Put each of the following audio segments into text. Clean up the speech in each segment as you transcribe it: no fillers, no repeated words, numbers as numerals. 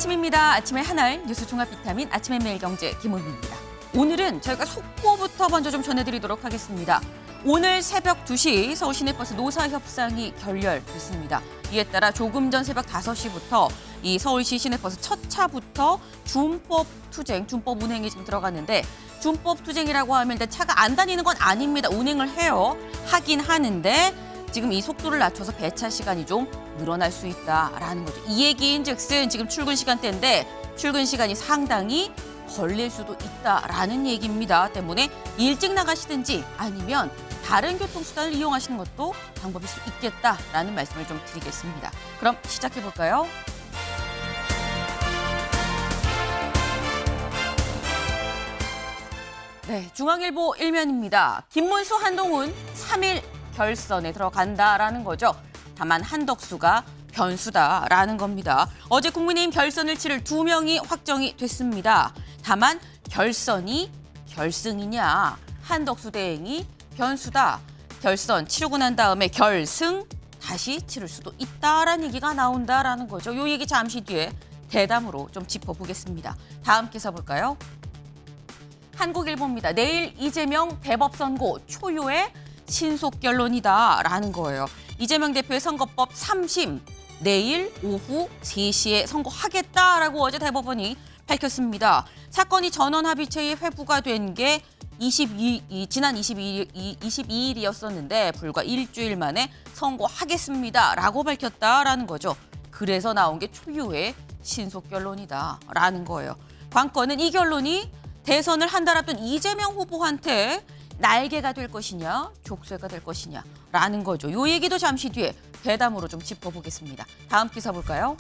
아침입니다. 아침의 하나의 뉴스 종합 비타민 아침의 매일경제 김은미입니다. 오늘은 저희가 속보부터 먼저 좀 전해드리도록 하겠습니다. 오늘 새벽 2시 서울 시내버스 노사협상이 결렬됐습니다. 이에 따라 조금 전 새벽 5시부터 이 서울시 시내버스 첫 차부터 준법 운행이 지금 들어갔는데 준법 투쟁이라고 하면 일단 차가 안 다니는 건 아닙니다. 운행을 하긴 하는데 지금 이 속도를 낮춰서 배차 시간이 좀 늘어날 수 있다라는 거죠. 이 얘기인즉슨 지금 출근 시간대인데 출근 시간이 상당히 걸릴 수도 있다라는 얘기입니다. 때문에 일찍 나가시든지 아니면 다른 교통수단을 이용하시는 것도 방법일 수 있겠다라는 말씀을 좀 드리겠습니다. 그럼 시작해 볼까요? 네, 중앙일보 1면입니다. 김문수, 한동훈 3일 결선에 들어간다라는 거죠. 다만 한덕수가 변수다라는 겁니다. 어제 국민의힘 결선을 치를 2명이 확정이 됐습니다. 다만 결선이 결승이냐, 한덕수 대행이 변수다. 결선 치르고 난 다음에 결승 다시 치를 수도 있다라는 얘기가 나온다라는 거죠. 이 얘기 잠시 뒤에 대담으로 좀 짚어보겠습니다. 다음 기사 볼까요? 한국일보입니다. 내일 이재명 대법 선고 초유의 신속 결론이다라는 거예요. 이재명 대표의 선거법 3심 내일 오후 3시에 선고하겠다라고 어제 대법원이 밝혔습니다. 사건이 전원 합의체에 회부가 된 게 지난 22일이었었는데 불과 일주일 만에 선고하겠습니다라고 밝혔다라는 거죠. 그래서 나온 게 초유의 신속 결론이다라는 거예요. 관건은 이 결론이 대선을 한 달 앞둔 이재명 후보한테 날개가 될 것이냐, 족쇄가 될 것이냐라는 거죠. 이 얘기도 잠시 뒤에 대담으로 좀 짚어보겠습니다. 다음 기사 볼까요?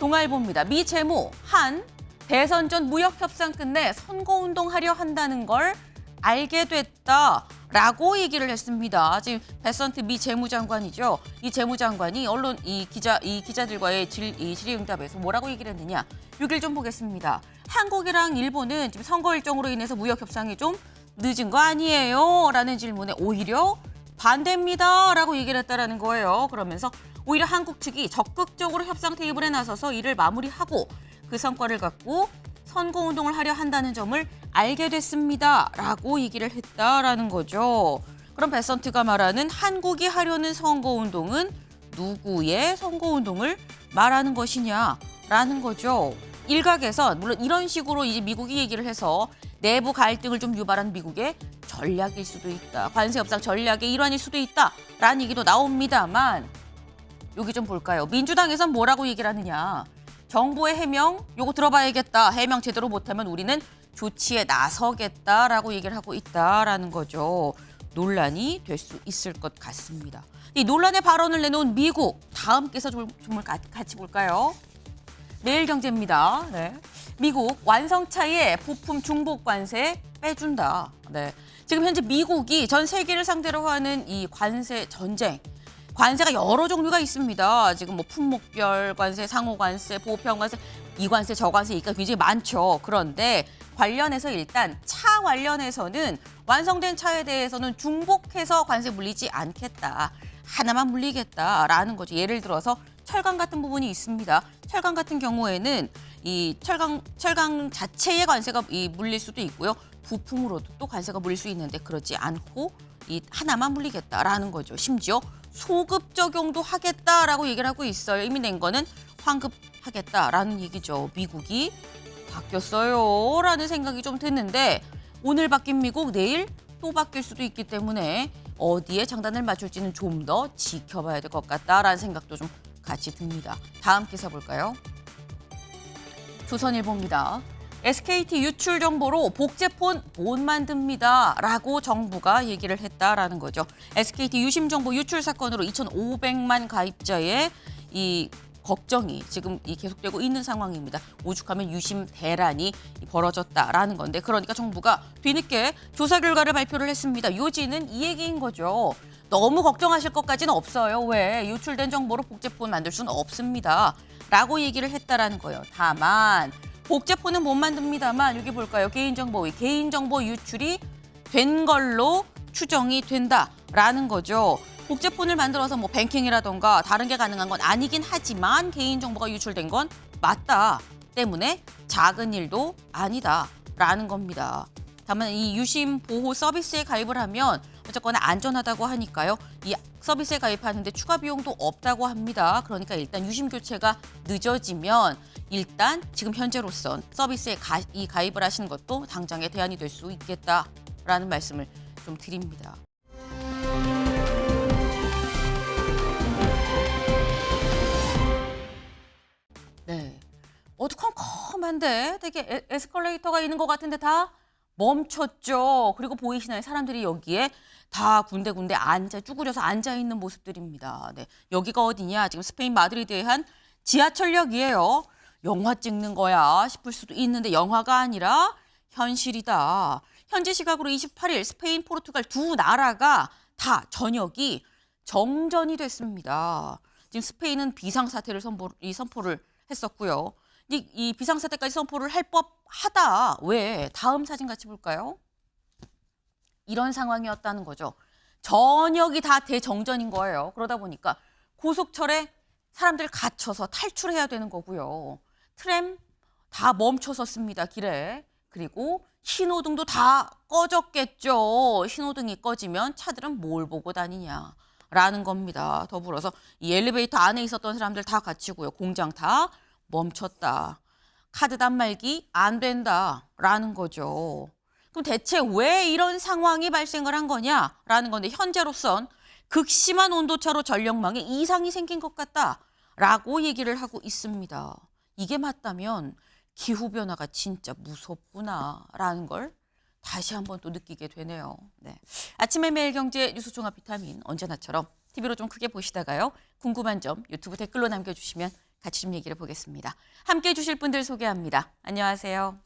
동아일보입니다. 미 재무, 한 대선 전 무역협상 끝내 선거운동하려 한다는 걸 알게 됐다라고 얘기를 했습니다. 지금 베선트 미 재무장관이죠. 이 재무장관이 언론 기자들과의 질의응답에서 뭐라고 얘기를 했느냐. 6일 좀 보겠습니다. 한국이랑 일본은 지금 선거 일정으로 인해서 무역협상이 좀 늦은 거 아니에요? 라는 질문에 오히려 반대입니다. 라고 얘기를 했다라는 거예요. 그러면서 오히려 한국 측이 적극적으로 협상 테이블에 나서서 이를 마무리하고 그 성과를 갖고 선거운동을 하려 한다는 점을 알게 됐습니다. 라고 얘기를 했다라는 거죠. 그럼 베선트가 말하는 한국이 하려는 선거운동은 누구의 선거운동을 말하는 것이냐라는 거죠. 일각에서 물론 이런 식으로 이제 미국이 얘기를 해서 내부 갈등을 좀 유발한 미국의 전략일 수도 있다. 관세 협상 전략의 일환일 수도 있다라는 얘기도 나옵니다만 여기 좀 볼까요? 민주당에선 뭐라고 얘기를 하느냐. 정부의 해명 요거 들어봐야겠다. 해명 제대로 못하면 우리는 조치에 나서겠다라고 얘기를 하고 있다라는 거죠. 논란이 될 수 있을 것 같습니다. 이 논란의 발언을 내놓은 미국 다음 기사 좀 같이 볼까요? 매일경제입니다. 네. 미국 완성차에 부품 중복 관세 빼준다. 네. 지금 현재 미국이 전 세계를 상대로 하는 이 관세 전쟁. 관세가 여러 종류가 있습니다. 지금 뭐 품목별 관세, 상호 관세, 보편 관세, 이 관세, 저 관세 이가 굉장히 많죠. 그런데 관련해서 일단 차 관련해서는 완성된 차에 대해서는 중복해서 관세 물리지 않겠다. 하나만 물리겠다라는 거죠. 예를 들어서 철강 같은 부분이 있습니다. 철강 같은 경우에는 이 철강 자체의 관세가 물릴 수도 있고요. 부품으로도 또 관세가 물릴 수 있는데 그렇지 않고 이 하나만 물리겠다라는 거죠. 심지어 소급 적용도 하겠다라고 얘기를 하고 있어요. 이미 낸 거는 환급하겠다라는 얘기죠. 미국이 바뀌었어요라는 생각이 좀 드는데 오늘 바뀐 미국 내일 또 바뀔 수도 있기 때문에 어디에 장단을 맞출지는 좀 더 지켜봐야 될 것 같다라는 생각도 좀 같이 듭니다. 다음 기사 볼까요? 조선일보입니다. SKT 유출 정보로 복제폰 못 만듭니다라고 정부가 얘기를 했다라는 거죠. SKT 유심 정보 유출 사건으로 2,500만 가입자의 이 걱정이 지금 계속되고 있는 상황입니다. 오죽하면 유심 대란이 벌어졌다라는 건데 그러니까 정부가 뒤늦게 조사 결과를 발표를 했습니다. 요지는 이 얘기인 거죠. 너무 걱정하실 것까지는 없어요. 왜? 유출된 정보로 복제폰 만들 수는 없습니다. 라고 얘기를 했다라는 거예요. 다만 복제폰은 못 만듭니다만 여기 볼까요? 개인정보 유출이 된 걸로 추정이 된다라는 거죠. 복제폰을 만들어서 뭐 뱅킹이라던가 다른 게 가능한 건 아니긴 하지만 개인정보가 유출된 건 맞다 때문에 작은 일도 아니다라는 겁니다. 다만 이 유심 보호 서비스에 가입을 하면 어쨌거나 안전하다고 하니까요. 이 서비스에 가입하는데 추가 비용도 없다고 합니다. 그러니까 일단 유심 교체가 늦어지면 일단 지금 현재로선 서비스에 가입을 하시는 것도 당장의 대안이 될 수 있겠다라는 말씀을 좀 드립니다. 네, 어두컴컴한데 되게 에스컬레이터가 있는 것 같은데 다 멈췄죠. 그리고 보이시나요? 사람들이 여기에 다 군데군데 쭈그려서 앉아 있는 모습들입니다. 네, 여기가 어디냐? 지금 스페인 마드리드의 한 지하철역이에요. 영화 찍는 거야 싶을 수도 있는데 영화가 아니라 현실이다. 현지 시각으로 28일 스페인, 포르투갈 두 나라가 다 전역이 정전이 됐습니다. 지금 스페인은 비상사태를 선포를 했었고요. 이 비상사태까지 선포를 할 법하다. 왜? 다음 사진 같이 볼까요? 이런 상황이었다는 거죠. 전역이 다 대정전인 거예요. 그러다 보니까 고속철에 사람들 갇혀서 탈출해야 되는 거고요. 트램 다 멈춰섰습니다. 길에. 그리고 신호등도 다 꺼졌겠죠. 신호등이 꺼지면 차들은 뭘 보고 다니냐라는 겁니다. 더불어서 이 엘리베이터 안에 있었던 사람들 다 갇히고요. 공장 다 멈췄다. 카드 단말기 안 된다라는 거죠. 그럼 대체 왜 이런 상황이 발생을 한 거냐라는 건데 현재로선 극심한 온도차로 전력망에 이상이 생긴 것 같다라고 얘기를 하고 있습니다. 이게 맞다면 기후변화가 진짜 무섭구나라는 걸 다시 한번 또 느끼게 되네요. 네. 아침의 매일경제 뉴스 종합 비타민 언제나처럼 TV로 좀 크게 보시다가요. 궁금한 점 유튜브 댓글로 남겨주시면 같이 좀 얘기를 보겠습니다. 함께해 주실 분들 소개합니다. 안녕하세요.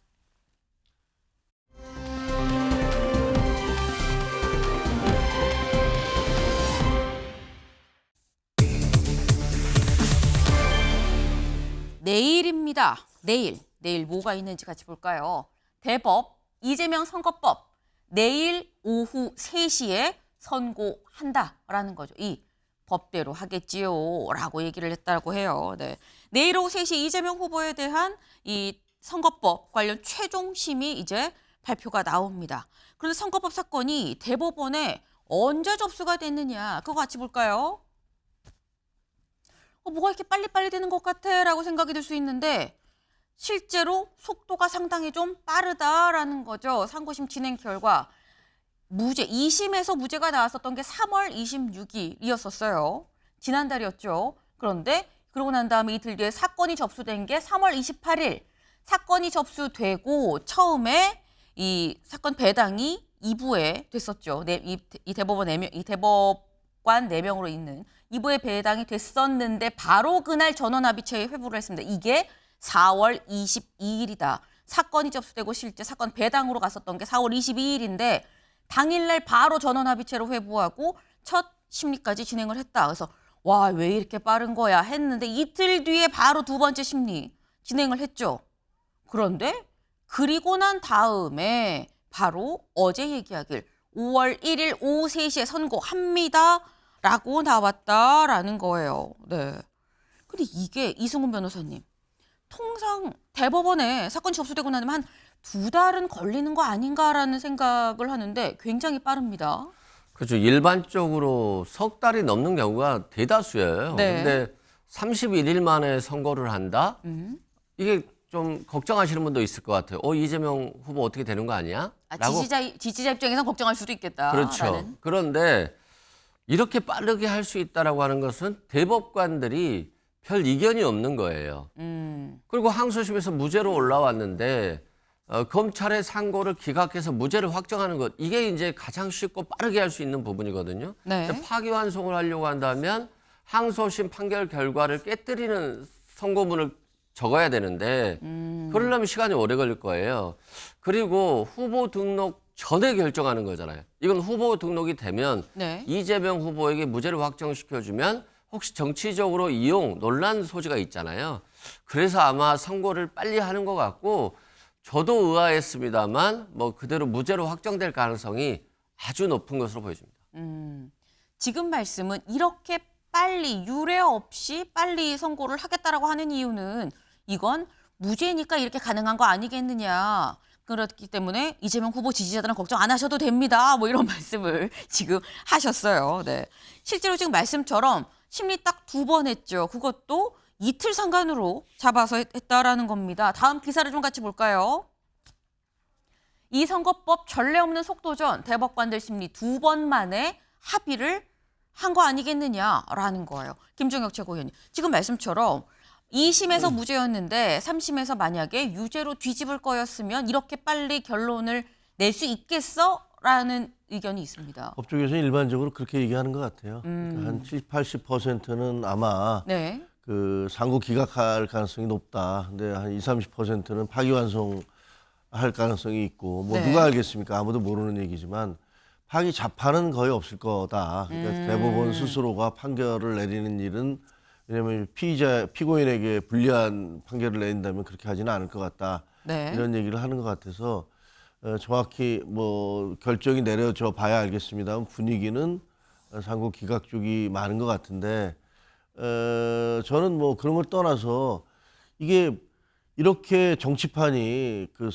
내일입니다. 내일 뭐가 있는지 같이 볼까요? 대법, 이재명 선거법, 내일 오후 3시에 선고한다라는 거죠. 이 법대로 하겠지요 라고 얘기를 했다고 해요. 네. 내일 오후 3시 이재명 후보에 대한 이 선거법 관련 최종 심의 이제 발표가 나옵니다. 그런데 선거법 사건이 대법원에 언제 접수가 됐느냐 그거 같이 볼까요? 뭐가 이렇게 빨리빨리 되는 것 같아 라고 생각이 들 수 있는데 실제로 속도가 상당히 좀 빠르다라는 거죠. 상고심 진행 결과 무죄, 2심에서 무죄가 나왔었던 게 3월 26일이었었어요. 지난달이었죠. 그런데 그러고 난 다음에 이틀 뒤에 사건이 접수된 게 3월 28일. 사건이 접수되고 처음에 이 사건 배당이 2부에 됐었죠. 이 대법관 4명으로 있는 2부에 배당이 됐었는데 바로 그날 전원합의체에 회부를 했습니다. 이게 4월 22일이다. 사건이 접수되고 실제 사건 배당으로 갔었던 게 4월 22일인데 당일날 바로 전원합의체로 회부하고 첫 심리까지 진행을 했다. 그래서 와, 왜 이렇게 빠른 거야 했는데 이틀 뒤에 바로 두 번째 심리 진행을 했죠. 그런데 그리고 난 다음에 바로 어제 얘기하길 5월 1일 오후 3시에 선고합니다. 라고 나왔다라는 거예요. 네. 근데 이게 이승훈 변호사님, 통상 대법원에 사건이 접수되고 나면 한 2달은 걸리는 거 아닌가라는 생각을 하는데 굉장히 빠릅니다. 그렇죠. 일반적으로 석 달이 넘는 경우가 대다수예요. 네. 근데 31일 만에 선고를 한다? 이게 좀 걱정하시는 분도 있을 것 같아요. 이재명 후보 어떻게 되는 거 아니야? 지지자 입장에서 걱정할 수도 있겠다. 그렇죠. 라는. 그런데 이렇게 빠르게 할 수 있다라고 하는 것은 대법관들이 별 이견이 없는 거예요. 그리고 항소심에서 무죄로 올라왔는데 검찰의 상고를 기각해서 무죄를 확정하는 것, 이게 이제 가장 쉽고 빠르게 할 수 있는 부분이거든요. 네. 파기환송을 하려고 한다면 항소심 판결 결과를 깨뜨리는 선고문을 적어야 되는데 그러려면 시간이 오래 걸릴 거예요. 그리고 후보 등록 전에 결정하는 거잖아요. 이건 후보 등록이 되면 네. 이재명 후보에게 무죄를 확정시켜주면 혹시 정치적으로 이용 논란 소지가 있잖아요. 그래서 아마 선고를 빨리 하는 것 같고 저도 의아했습니다만 그대로 무죄로 확정될 가능성이 아주 높은 것으로 보여집니다. 지금 말씀은 이렇게 빨리 유례 없이 빨리 선고를 하겠다라고 하는 이유는 이건 무죄니까 이렇게 가능한 거 아니겠느냐. 그렇기 때문에 이재명 후보 지지자들은 걱정 안 하셔도 됩니다. 뭐 이런 말씀을 지금 하셨어요. 네. 실제로 지금 말씀처럼 심리 딱 2번 했죠. 그것도 이틀 상간으로 잡아서 했다라는 겁니다. 다음 기사를 좀 같이 볼까요? 이 선거법 전례 없는 속도전, 대법관들 심리 2번 만에 합의를 한 거 아니겠느냐라는 거예요. 김종혁 최고위원님. 지금 말씀처럼 2심에서 무죄였는데 3심에서 만약에 유죄로 뒤집을 거였으면 이렇게 빨리 결론을 낼 수 있겠어? 라는 의견이 있습니다. 법조계에서는 일반적으로 그렇게 얘기하는 것 같아요. 그러니까 한 70, 80%는 아마 네. 그 상고 기각할 가능성이 높다. 근데 한 20, 30%는 파기환송할 가능성이 있고 뭐 네. 누가 알겠습니까? 아무도 모르는 얘기지만 파기 재판은 거의 없을 거다. 그러니까 대법원 스스로가 판결을 내리는 일은 왜냐하면 피고인에게 불리한 판결을 내린다면 그렇게 하지는 않을 것 같다. 네. 이런 얘기를 하는 것 같아서 정확히 뭐 결정이 내려져 봐야 알겠습니다. 분위기는 상고 기각 쪽이 많은 것 같은데 저는 뭐 그런 걸 떠나서 이게 이렇게 정치판이 그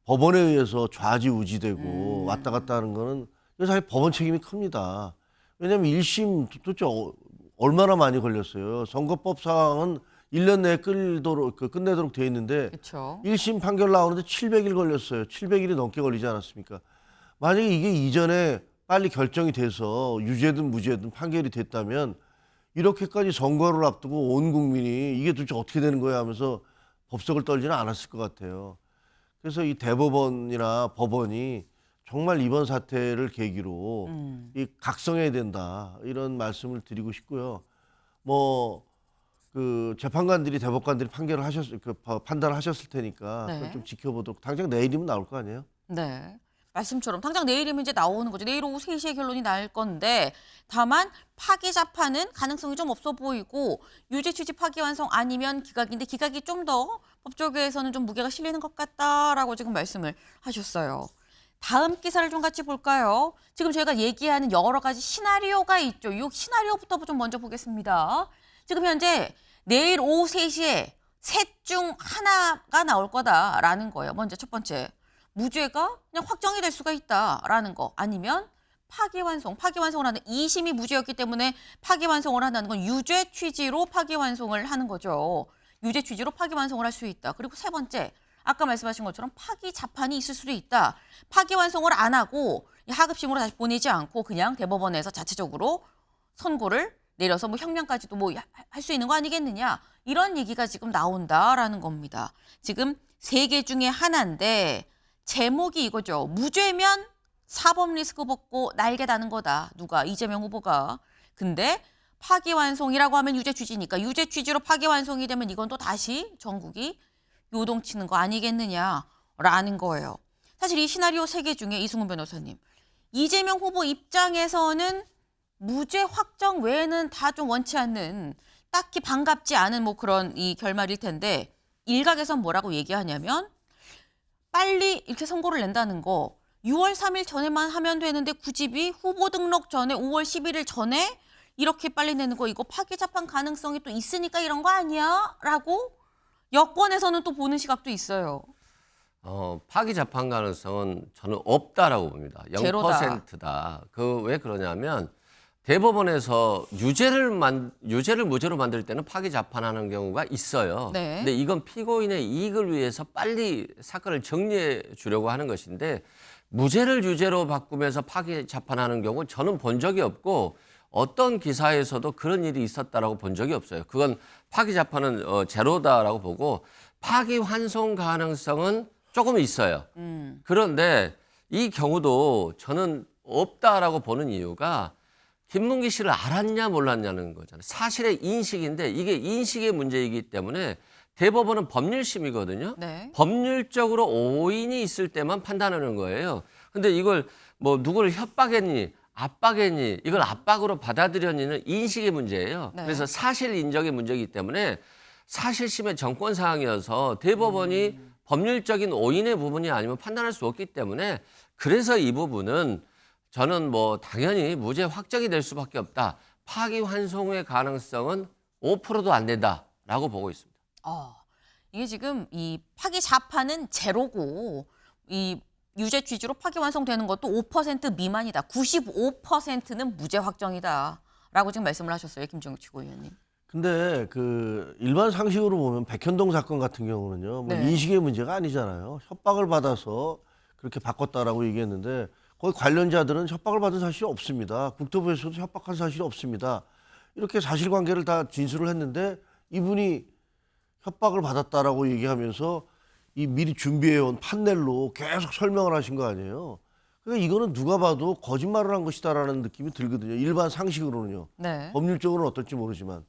법원에 의해서 좌지우지되고 왔다 갔다 하는 거는 이거 사실 법원 책임이 큽니다. 왜냐하면 1심 도대체 얼마나 많이 걸렸어요. 선거법 상황은 1년 내에 끝내도록 돼 있는데 그렇죠. 1심 판결 나오는데 700일 걸렸어요. 700일이 넘게 걸리지 않았습니까? 만약에 이게 이전에 빨리 결정이 돼서 유죄든 무죄든 판결이 됐다면 이렇게까지 선거를 앞두고 온 국민이 이게 도대체 어떻게 되는 거야 하면서 법석을 떨지는 않았을 것 같아요. 그래서 이 대법원이나 법원이 정말 이번 사태를 계기로 이 각성해야 된다 이런 말씀을 드리고 싶고요. 뭐 그 재판관들이 대법관들이 판단을 하셨을 테니까 네. 그걸 좀 지켜보도록. 당장 내일이면 나올 거 아니에요? 네. 말씀처럼 당장 내일이면 이제 나오는 거죠. 내일 오후 3시에 결론이 날 건데 다만 파기 재판은 가능성이 좀 없어 보이고 유죄 취지 파기환송 아니면 기각인데 기각이 좀 더 법조계에서는 좀 무게가 실리는 것 같다라고 지금 말씀을 하셨어요. 다음 기사를 좀 같이 볼까요? 지금 저희가 얘기하는 여러 가지 시나리오가 있죠. 이 시나리오부터 좀 먼저 보겠습니다. 지금 현재 내일 오후 3시에 셋 중 하나가 나올 거다라는 거예요. 먼저 첫 번째. 무죄가 그냥 확정이 될 수가 있다라는 거. 아니면 파기환송을 하는 2심이 무죄였기 때문에 파기환송을 한다는 건 유죄 취지로 파기환송을 하는 거죠. 유죄 취지로 파기환송을 할 수 있다. 그리고 세 번째, 아까 말씀하신 것처럼 파기 재판이 있을 수도 있다. 파기환송을 안 하고 하급심으로 다시 보내지 않고 그냥 대법원에서 자체적으로 선고를 내려서 뭐 형량까지도 뭐 할 수 있는 거 아니겠느냐. 이런 얘기가 지금 나온다라는 겁니다. 지금 3개 중에 하나인데 제목이 이거죠. 무죄면 사법 리스크 벗고 날개 다는 거다. 누가? 이재명 후보가. 근데 파기환송이라고 하면 유죄 취지니까 유죄 취지로 파기환송이 되면 이건 또 다시 전국이 요동치는 거 아니겠느냐라는 거예요. 사실 이 시나리오 3개 중에 이승훈 변호사님. 이재명 후보 입장에서는 무죄 확정 외에는 다 좀 원치 않는 딱히 반갑지 않은 뭐 그런 이 결말일 텐데 일각에선 뭐라고 얘기하냐면 빨리 이렇게 선고를 낸다는 거 6월 3일 전에만 하면 되는데 굳이 후보 등록 전에 5월 11일 전에 이렇게 빨리 내는 거 이거 파기 재판 가능성이 또 있으니까 이런 거 아니야? 라고 여권에서는 또 보는 시각도 있어요. 파기 재판 가능성은 저는 없다라고 봅니다. 제로다. 0%다. 왜 그러냐면 대법원에서 유죄를 무죄로 만들 때는 파기 재판하는 경우가 있어요. 네. 근데 이건 피고인의 이익을 위해서 빨리 사건을 정리해 주려고 하는 것인데 무죄를 유죄로 바꾸면서 파기 재판하는 경우 저는 본 적이 없고 어떤 기사에서도 그런 일이 있었다라고 본 적이 없어요. 그건 파기 재판은 제로다라고 보고 파기 환송 가능성은 조금 있어요. 그런데 이 경우도 저는 없다라고 보는 이유가 김문기 씨를 알았냐 몰랐냐는 거잖아요. 사실의 인식인데 이게 인식의 문제이기 때문에 대법원은 법률심이거든요. 네. 법률적으로 오인이 있을 때만 판단하는 거예요. 근데 이걸 뭐 누구를 협박했니, 압박했니, 이걸 압박으로 받아들였니는 인식의 문제예요. 네. 그래서 사실 인정의 문제이기 때문에 사실심의 정권 사항이어서 대법원이 법률적인 오인의 부분이 아니면 판단할 수 없기 때문에 그래서 이 부분은 저는 뭐 당연히 무죄 확정이 될 수밖에 없다. 파기환송의 가능성은 5%도 안 된다라고 보고 있습니다. 이게 지금 이 파기 자판은 제로고 이 유죄 취지로 파기 완성되는 것도 5% 미만이다. 95%는 무죄 확정이다라고 지금 말씀을 하셨어요, 김종혁 최고위원님. 근데 그 일반 상식으로 보면 백현동 사건 같은 경우는요, 뭐 네. 인식의 문제가 아니잖아요. 협박을 받아서 그렇게 바꿨다라고 얘기했는데 거기 관련자들은 협박을 받은 사실이 없습니다. 국토부에서도 협박한 사실이 없습니다. 이렇게 사실관계를 다 진술을 했는데 이분이 협박을 받았다라고 얘기하면서 이 미리 준비해온 판넬로 계속 설명을 하신 거 아니에요. 그러니까 이거는 누가 봐도 거짓말을 한 것이다라는 느낌이 들거든요. 일반 상식으로는요. 네. 법률적으로는 어떨지 모르지만.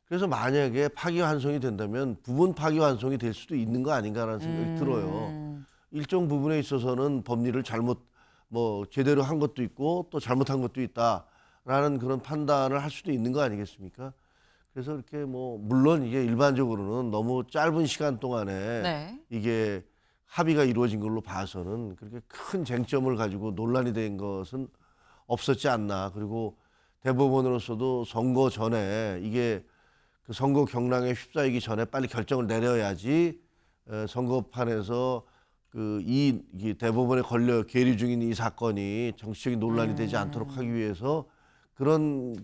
그래서 만약에 파기환송이 된다면 부분 파기환송이 될 수도 있는 거 아닌가라는 생각이 들어요. 일정 부분에 있어서는 법리를 잘못 뭐 제대로 한 것도 있고 또 잘못한 것도 있다라는 그런 판단을 할 수도 있는 거 아니겠습니까? 그래서 이렇게 뭐 물론 이게 일반적으로는 너무 짧은 시간 동안에 네. 이게 합의가 이루어진 걸로 봐서는 그렇게 큰 쟁점을 가지고 논란이 된 것은 없었지 않나. 그리고 대법원으로서도 선거 전에 이게 그 선거 경랑에 휩싸이기 전에 빨리 결정을 내려야지 선거판에서 이 대법원에 걸려 계류 중인 이 사건이 정치적인 논란이 되지 않도록 하기 위해서 그런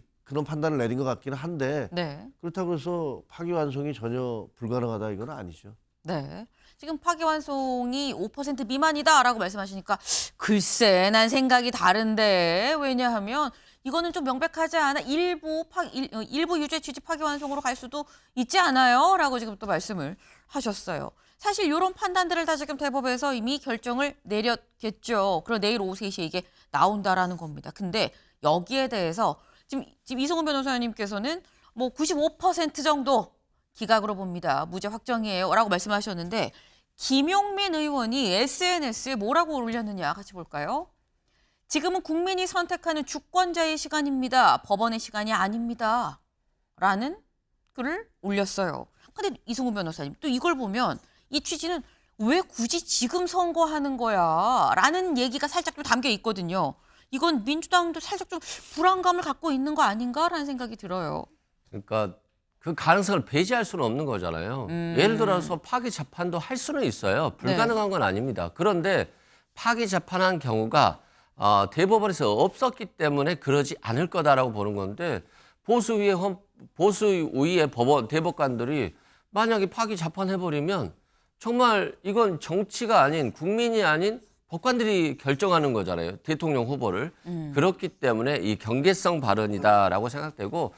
판단을 내린 것 같기는 한데 네. 그렇다고 해서 파기환송이 전혀 불가능하다 이건 아니죠. 네. 지금 파기환송이 5% 미만이다라고 말씀하시니까 글쎄 난 생각이 다른데 왜냐하면 이거는 좀 명백하지 않아 일부 유죄 취지 파기환송으로 갈 수도 있지 않아요? 라고 지금 또 말씀을 하셨어요. 사실 이런 판단들을 다 지금 대법에서 이미 결정을 내렸겠죠. 그럼 내일 오후 3시에 이게 나온다라는 겁니다. 근데 여기에 대해서 지금 이승훈 변호사님께서는 뭐 95% 정도 기각으로 봅니다. 무죄 확정이에요. 라고 말씀하셨는데 김용민 의원이 SNS에 뭐라고 올렸느냐 같이 볼까요? 지금은 국민이 선택하는 주권자의 시간입니다. 법원의 시간이 아닙니다. 라는 글을 올렸어요. 근데 이승훈 변호사님 또 이걸 보면 이 취지는 왜 굳이 지금 선거하는 거야? 라는 얘기가 살짝 좀 담겨 있거든요. 이건 민주당도 살짝 좀 불안감을 갖고 있는 거 아닌가라는 생각이 들어요. 그러니까 그 가능성을 배제할 수는 없는 거잖아요. 예를 들어서 파기 재판도 할 수는 있어요. 불가능한 건 아닙니다. 그런데 파기 재판한 경우가 대법원에서 없었기 때문에 그러지 않을 거다라고 보는 건데 보수 우위의 대법관들이 만약에 파기 재판해버리면 정말 이건 정치가 아닌 국민이 아닌 법관들이 결정하는 거잖아요. 대통령 후보를. 그렇기 때문에 이 경계성 발언이다라고 생각되고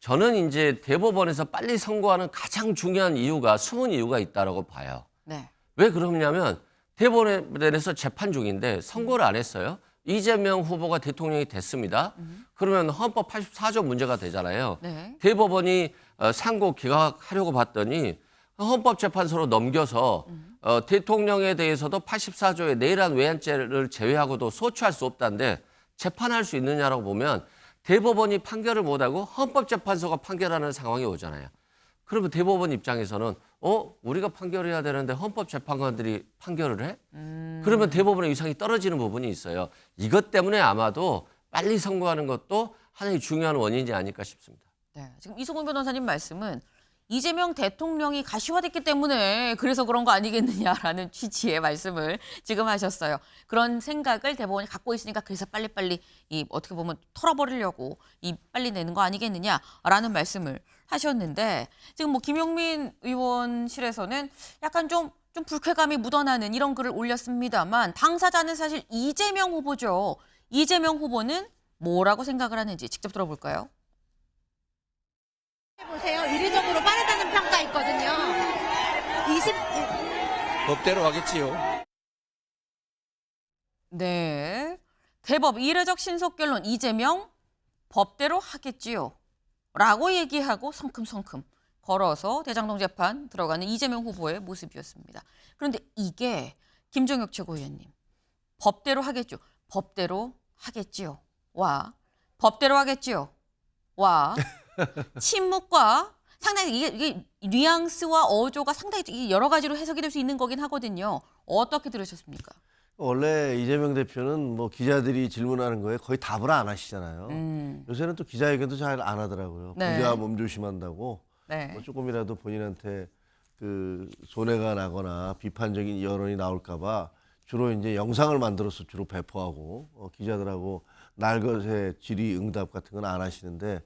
저는 이제 대법원에서 빨리 선고하는 가장 중요한 이유가 숨은 이유가 있다라고 봐요. 네. 왜 그러냐면 대법원에서 재판 중인데 선고를 안 했어요. 이재명 후보가 대통령이 됐습니다. 그러면 헌법 84조 문제가 되잖아요. 네. 대법원이 상고 기각하려고 봤더니 헌법재판소로 넘겨서 대통령에 대해서도 84조의 내란 외환죄를 제외하고도 소추할 수 없다는데 재판할 수 있느냐라고 보면 대법원이 판결을 못하고 헌법재판소가 판결하는 상황이 오잖아요. 그러면 대법원 입장에서는 우리가 판결해야 되는데 헌법재판관들이 판결을 해? 그러면 대법원의 위상이 떨어지는 부분이 있어요. 이것 때문에 아마도 빨리 선고하는 것도 하나의 중요한 원인이 아닐까 싶습니다. 네. 지금 이승훈 변호사님 말씀은 이재명 대통령이 가시화됐기 때문에 그래서 그런 거 아니겠느냐라는 취지의 말씀을 지금 하셨어요. 그런 생각을 대법원이 갖고 있으니까 그래서 빨리빨리 어떻게 보면 털어버리려고 빨리 내는 거 아니겠느냐라는 말씀을 하셨는데 지금 뭐 김용민 의원실에서는 약간 좀 불쾌감이 묻어나는 이런 글을 올렸습니다만 당사자는 사실 이재명 후보죠. 이재명 후보는 뭐라고 생각을 하는지 직접 들어볼까요? 보세요. 이례적으로 빠르다는 평가 있거든요. 법대로 하겠지요. 네. 대법 이례적 신속 결론 이재명 법대로 하겠지요. 라고 얘기하고 성큼성큼 걸어서 대장동 재판 들어가는 이재명 후보의 모습이었습니다. 그런데 이게 김종혁 최고위원님 법대로 하겠죠. 법대로 하겠지요. 와 법대로 하겠지요. 와 침묵과 상당히 이게 뉘앙스와 어조가 상당히 여러 가지로 해석이 될 수 있는 거긴 하거든요. 어떻게 들으셨습니까? 원래 이재명 대표는 뭐 기자들이 질문하는 거에 거의 답을 안 하시잖아요. 요새는 또 기자회견도 잘 안 하더라고요. 네. 부자 몸조심한다고 네. 뭐 조금이라도 본인한테 그 손해가 나거나 비판적인 여론이 나올까봐 주로 이제 영상을 만들어서 주로 배포하고 기자들하고 날것의 질의응답 같은 건 안 하시는데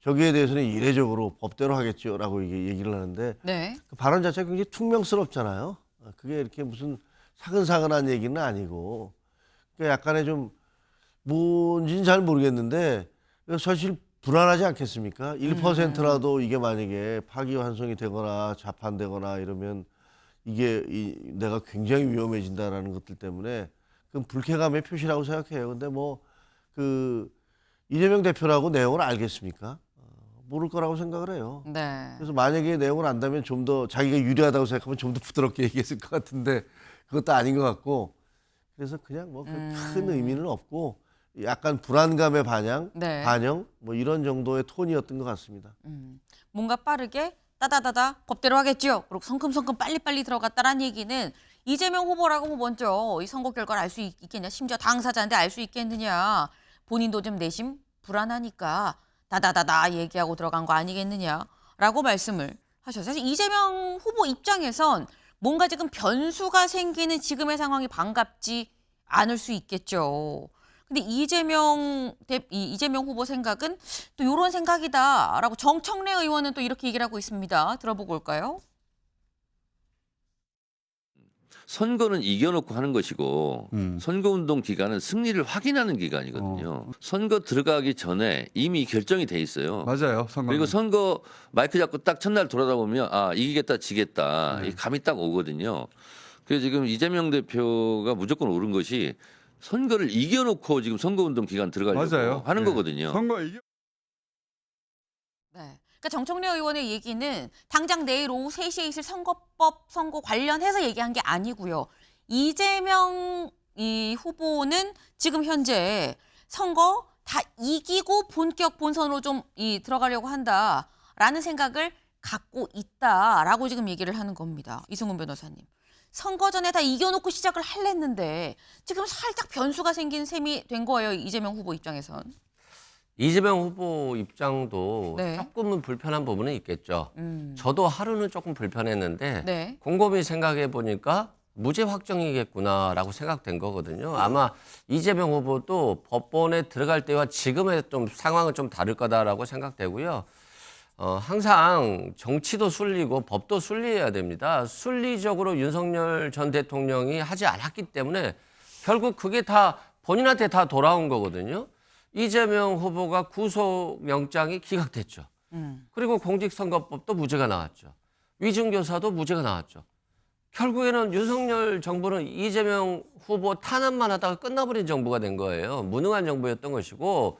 저기에 대해서는 이례적으로 법대로 하겠죠라고 얘기를 하는데 네. 그 발언 자체가 굉장히 퉁명스럽잖아요. 그게 이렇게 무슨 사근사근한 얘기는 아니고 그러니까 약간의 좀 뭔지는 잘 모르겠는데 사실 불안하지 않겠습니까? 1%라도 이게 만약에 파기환송이 되거나 자판되거나 이러면 이게 내가 굉장히 위험해진다라는 것들 때문에 그건 불쾌감의 표시라고 생각해요. 근데 뭐 그 이재명 대표라고 내용을 알겠습니까? 모를 거라고 생각을 해요. 네. 그래서 만약에 내용을 안다면 좀 더 자기가 유리하다고 생각하면 좀 더 부드럽게 얘기했을 것 같은데 그것도 아닌 것 같고 그래서 그냥 뭐 큰 의미는 없고 약간 불안감의 네. 반영 뭐 이런 정도의 톤이었던 것 같습니다. 뭔가 빠르게 따다다다 법대로 하겠죠. 그리고 성큼성큼 빨리빨리 들어갔다라는 얘기는 이재명 후보라고 뭐 먼저 이 선거 결과를 알 수 있겠냐. 심지어 당사자인데 알 수 있겠느냐. 본인도 좀 내심 불안하니까 다다다다 얘기하고 들어간 거 아니겠느냐라고 말씀을 하셨어요. 사실 이재명 후보 입장에선 뭔가 지금 변수가 생기는 지금의 상황이 반갑지 않을 수 있겠죠. 근데 이재명 후보 생각은 또 이런 생각이다라고 정청래 의원은 또 이렇게 얘기를 하고 있습니다. 들어보고 올까요? 선거는 이겨놓고 하는 것이고 선거운동 기간은 승리를 확인하는 기간이거든요. 선거 들어가기 전에 이미 결정이 돼 있어요. 맞아요. 선거. 그리고 선거 마이크 잡고 딱 첫날 돌아다 보면 아 이기겠다 지겠다 이 감이 딱 오거든요. 그래서 지금 이재명 대표가 무조건 옳은 것이 선거를 이겨놓고 지금 선거운동 기간 들어가려고 맞아요. 하는 네. 거거든요. 선거 이겨. 네. 그러니까 정청래 의원의 얘기는 당장 내일 오후 3시에 있을 선거법 선거 관련해서 얘기한 게 아니고요. 이재명 이 후보는 지금 현재 선거 다 이기고 본격 본선으로 좀 들어가려고 한다라는 생각을 갖고 있다라고 지금 얘기를 하는 겁니다. 이승훈 변호사님. 선거 전에 다 이겨놓고 시작을 하려는데 지금 살짝 변수가 생긴 셈이 된 거예요. 이재명 후보 입장에선. 이재명 후보 입장도 네. 조금은 불편한 부분은 있겠죠. 저도 하루는 조금 불편했는데 네. 곰곰이 생각해 보니까 무죄 확정이겠구나라고 생각된 거거든요. 아마 이재명 후보도 법원에 들어갈 때와 지금의 좀 상황은 좀 다를 거다라고 생각되고요. 항상 정치도 순리고 법도 순리해야 됩니다. 순리적으로 윤석열 전 대통령이 하지 않았기 때문에 결국 그게 다 본인한테 다 돌아온 거거든요. 이재명 후보가 구속영장이 기각됐죠. 그리고 공직선거법도 무죄가 나왔죠. 위증교사도 무죄가 나왔죠. 결국에는 윤석열 정부는 이재명 후보 탄압만 하다가 끝나버린 정부가 된 거예요. 무능한 정부였던 것이고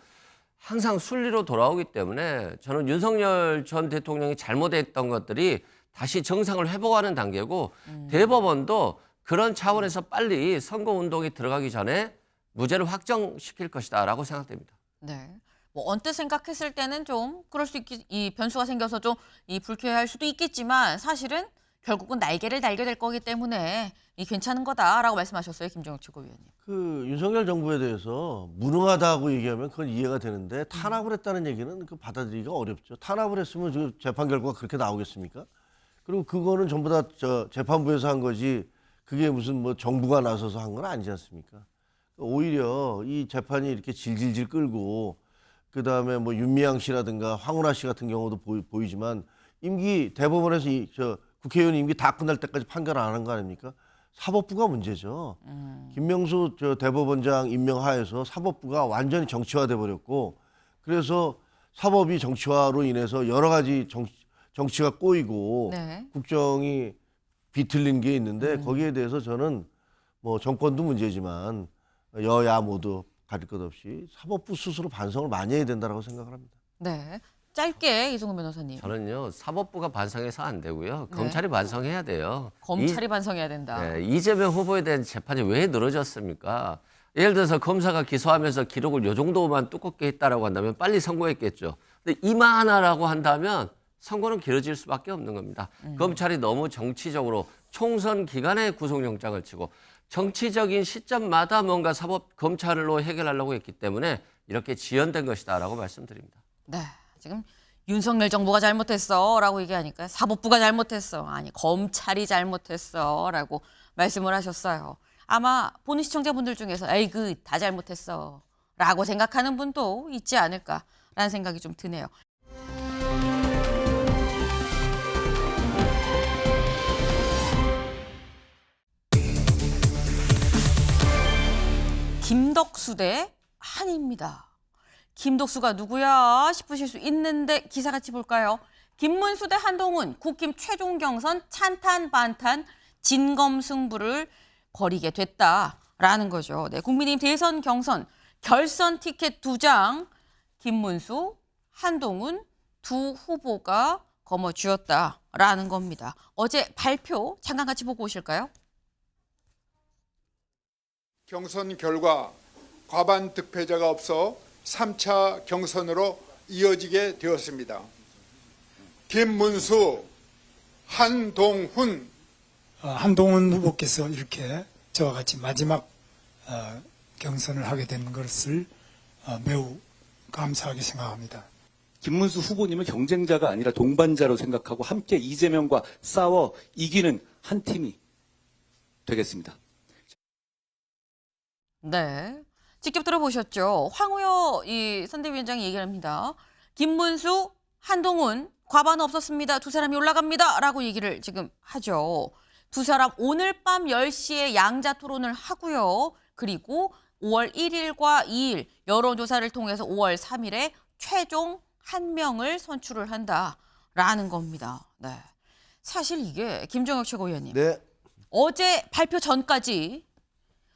항상 순리로 돌아오기 때문에 저는 윤석열 전 대통령이 잘못했던 것들이 다시 정상을 회복하는 단계고 대법원도 그런 차원에서 빨리 선거운동이 들어가기 전에 무죄를 확정시킬 것이다라고 생각됩니다. 네. 뭐 언뜻 생각했을 때는 좀 그럴 수 이 변수가 생겨서 좀 불쾌할 수도 있겠지만 사실은 결국은 날개를 달게 될 거기 때문에 괜찮은 거다라고 말씀하셨어요. 김정욱 최고위원님. 그 윤석열 정부에 대해서 무능하다고 얘기하면 그건 이해가 되는데 탄압을 했다는 얘기는 그 받아들이기가 어렵죠. 탄압을 했으면 그 재판 결과가 그렇게 나오겠습니까? 그리고 그거는 전부 다 재판부에서 한 거지 그게 무슨 뭐 정부가 나서서 한 건 아니지 않습니까? 오히려 이 재판이 이렇게 질질질 끌고 그다음에 뭐 윤미향 씨라든가 황운하 씨 같은 경우도 보이지만 임기 대법원에서 국회의원 임기 다 끝날 때까지 판결 안 하는 거 아닙니까? 사법부가 문제죠. 김명수 대법원장 임명하에서 사법부가 완전히 정치화돼 버렸고 그래서 사법이 정치화로 인해서 여러 가지 정치가 꼬이고 네. 국정이 비틀린 게 있는데 거기에 대해서 저는 뭐 정권도 문제지만 여야 모두 가릴 것 없이 사법부 스스로 반성을 많이 해야 된다고 생각을 합니다. 네. 짧게 이승훈 변호사님. 저는요 사법부가 반성해서 안 되고요 네. 검찰이 반성해야 돼요. 검찰이 반성해야 된다. 네, 이재명 후보에 대한 재판이 왜 늘어졌습니까? 예를 들어서 검사가 기소하면서 기록을 요 정도만 두껍게 했다라고 한다면 빨리 선고했겠죠. 근데 이만하라고 한다면 선고는 길어질 수밖에 없는 겁니다. 검찰이 너무 정치적으로 총선 기간에 구속영장을 치고 정치적인 시점마다 뭔가 검찰로 해결하려고 했기 때문에 이렇게 지연된 것이다라고 말씀드립니다. 네. 지금 윤석열 정부가 잘못했어라고 얘기하니까 사법부가 잘못했어. 아니, 검찰이 잘못했어라고 말씀을 하셨어요. 아마 보는 시청자분들 중에서 에이그 다 잘못했어라고 생각하는 분도 있지 않을까라는 생각이 좀 드네요. 김덕수 대 한입니다. 김덕수가 누구야 싶으실 수 있는데 기사 같이 볼까요? 김문수 대 한동훈 국힘 최종 경선 찬탄 반탄 진검승부를 벌이게 됐다라는 거죠. 네, 국민의힘 대선 경선 결선 티켓 2장 김문수, 한동훈 두 후보가 거머쥐었다라는 겁니다. 어제 발표 잠깐 같이 보고 오실까요? 경선 결과 과반 득표자가 없어 3차 경선으로 이어지게 되었습니다. 김문수, 한동훈. 한동훈 후보께서 이렇게 저와 같이 마지막 경선을 하게 된 것을 매우 감사하게 생각합니다. 김문수 후보님은 경쟁자가 아니라 동반자로 생각하고 함께 이재명과 싸워 이기는 한 팀이 되겠습니다. 네, 직접 들어보셨죠? 황우여 이 선대위원장이 얘기를 합니다. 김문수, 한동훈 과반 없었습니다. 두 사람이 올라갑니다라고 얘기를 지금 하죠. 두 사람 오늘 밤 10시에 양자 토론을 하고요. 그리고 5월 1일과 2일 여론조사를 통해서 5월 3일에 최종 한 명을 선출을 한다라는 겁니다. 네, 사실 이게 김종혁 최고위원님 네. 어제 발표 전까지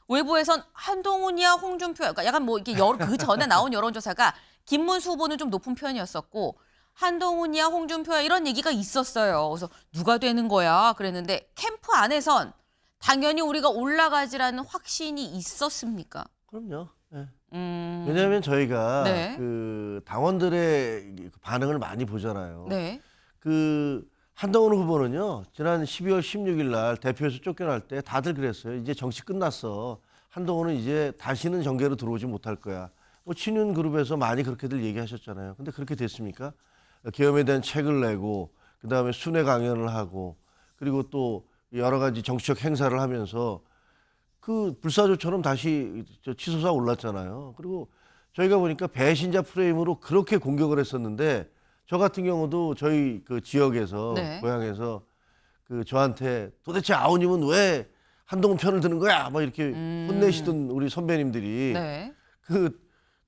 외부에선 한동훈이야 홍준표야, 그러니까 약간 뭐 이게 그 전에 나온 여론조사가 김문수 후보는 좀 높은 편이었었고 한동훈이야 홍준표야 이런 얘기가 있었어요. 그래서 누가 되는 거야 그랬는데 캠프 안에선 당연히 우리가 올라가지라는 확신이 있었습니까? 그럼요. 네. 왜냐하면 저희가 네. 그 당원들의 반응을 많이 보잖아요. 네. 그 한동훈 후보는요, 지난 12월 16일 날 대표에서 쫓겨날 때 다들 그랬어요. 이제 정치 끝났어. 한동훈은 이제 다시는 정계로 들어오지 못할 거야. 뭐 친윤 그룹에서 많이 그렇게들 얘기하셨잖아요. 근데 그렇게 됐습니까? 계엄에 대한 책을 내고, 그 다음에 순회 강연을 하고, 그리고 또 여러 가지 정치적 행사를 하면서 그 불사조처럼 다시 치솟아 올랐잖아요. 그리고 저희가 보니까 배신자 프레임으로 그렇게 공격을 했었는데 저 같은 경우도 저희 그 지역에서 네. 고향에서 그 저한테 도대체 아우님은 왜 한동훈 편을 드는 거야? 막 이렇게 혼내시던 우리 선배님들이 네. 그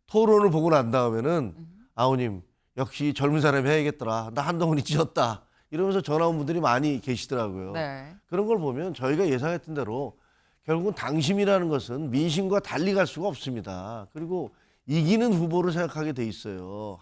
토론을 보고 난 다음에는 아우님 역시 젊은 사람이 해야겠더라. 나 한동훈이 찢었다. 이러면서 전화 온 분들이 많이 계시더라고요. 네. 그런 걸 보면 저희가 예상했던 대로 결국은 당심이라는 것은 민심과 달리 갈 수가 없습니다. 그리고 이기는 후보를 생각하게 돼 있어요.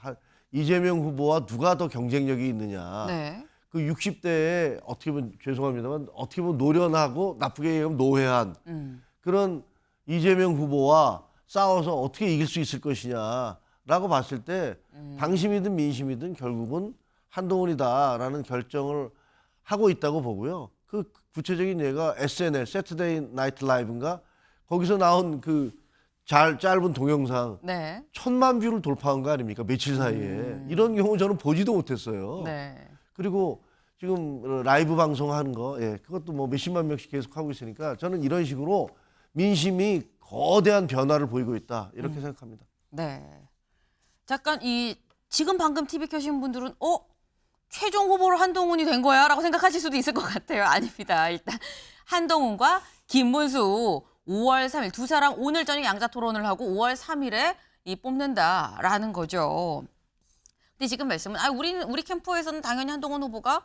이재명 후보와 누가 더 경쟁력이 있느냐. 네. 그 60대에 어떻게 보면 죄송합니다만 어떻게 보면 노련하고 나쁘게 얘기하면 노회한 그런 이재명 후보와 싸워서 어떻게 이길 수 있을 것이냐라고 봤을 때 당심이든 민심이든 결국은 한동훈이다라는 결정을 하고 있다고 보고요. 그 구체적인 예가 SNL, Saturday Night Live인가? 거기서 나온 그 짧은 동영상 네. 1000만 뷰를 돌파한 거 아닙니까? 며칠 사이에. 이런 경우 저는 보지도 못했어요. 네. 그리고 지금 라이브 방송하는 거, 예, 그것도 뭐 몇십만 명씩 계속 하고 있으니까 저는 이런 식으로 민심이 거대한 변화를 보이고 있다. 이렇게 생각합니다. 네. 잠깐 지금 방금 TV 켜신 분들은 최종 후보로 한동훈이 된 거야? 라고 생각하실 수도 있을 것 같아요. 아닙니다. 일단 한동훈과 김문수 5월 3일 두 사람 오늘 저녁 양자 토론을 하고 5월 3일에 뽑는다라는 거죠. 근데 지금 말씀은 우리 캠프에서는 당연히 한동훈 후보가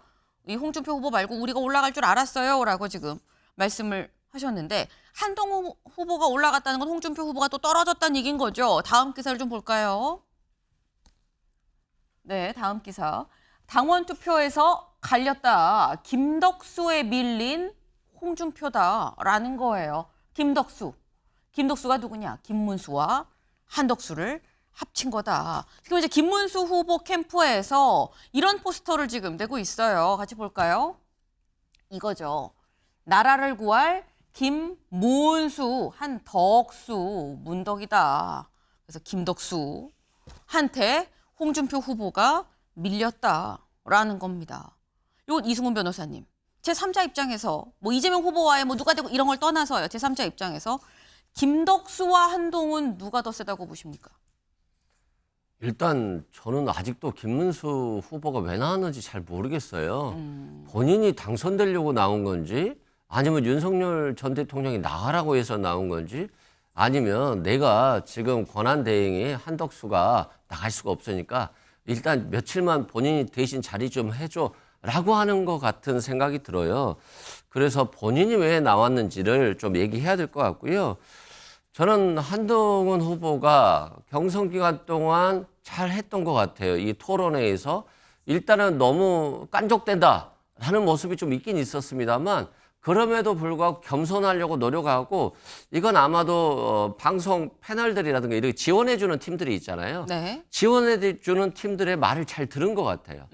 이 홍준표 후보 말고 우리가 올라갈 줄 알았어요라고 지금 말씀을 하셨는데 한동훈 후보가 올라갔다는 건 홍준표 후보가 또 떨어졌다는 얘기인 거죠. 다음 기사를 좀 볼까요? 네, 다음 기사. 당원 투표에서 갈렸다. 김덕수에 밀린 홍준표다라는 거예요. 김덕수가 누구냐? 김문수와 한덕수를 합친 거다. 지금 이제 김문수 후보 캠프에서 이런 포스터를 지금 내고 있어요. 같이 볼까요? 이거죠. 나라를 구할 김문수, 한덕수, 문덕이다. 그래서 김덕수 한테 홍준표 후보가 밀렸다라는 겁니다. 이건 이승훈 변호사님. 제3자 입장에서 뭐 이재명 후보와의 뭐 누가 되고 이런 걸 떠나서요. 제3자 입장에서 김덕수와 한동훈 누가 더 세다고 보십니까? 일단 저는 아직도 김문수 후보가 왜 나왔는지 잘 모르겠어요. 본인이 당선되려고 나온 건지 아니면 윤석열 전 대통령이 나가라고 해서 나온 건지 아니면 내가 지금 권한대행이 한덕수가 나갈 수가 없으니까 일단 며칠만 본인이 대신 자리 좀 해줘 라고 하는 것 같은 생각이 들어요. 그래서 본인이 왜 나왔는지를 좀 얘기해야 될 것 같고요. 저는 한동훈 후보가 경선 기간 동안 잘 했던 것 같아요. 이 토론회에서 일단은 너무 깐족된다라는 모습이 좀 있긴 있었습니다만 그럼에도 불구하고 겸손하려고 노력하고 이건 아마도 방송 패널들이라든가 이렇게 지원해주는 팀들이 있잖아요. 네. 지원해주는 팀들의 말을 잘 들은 것 같아요.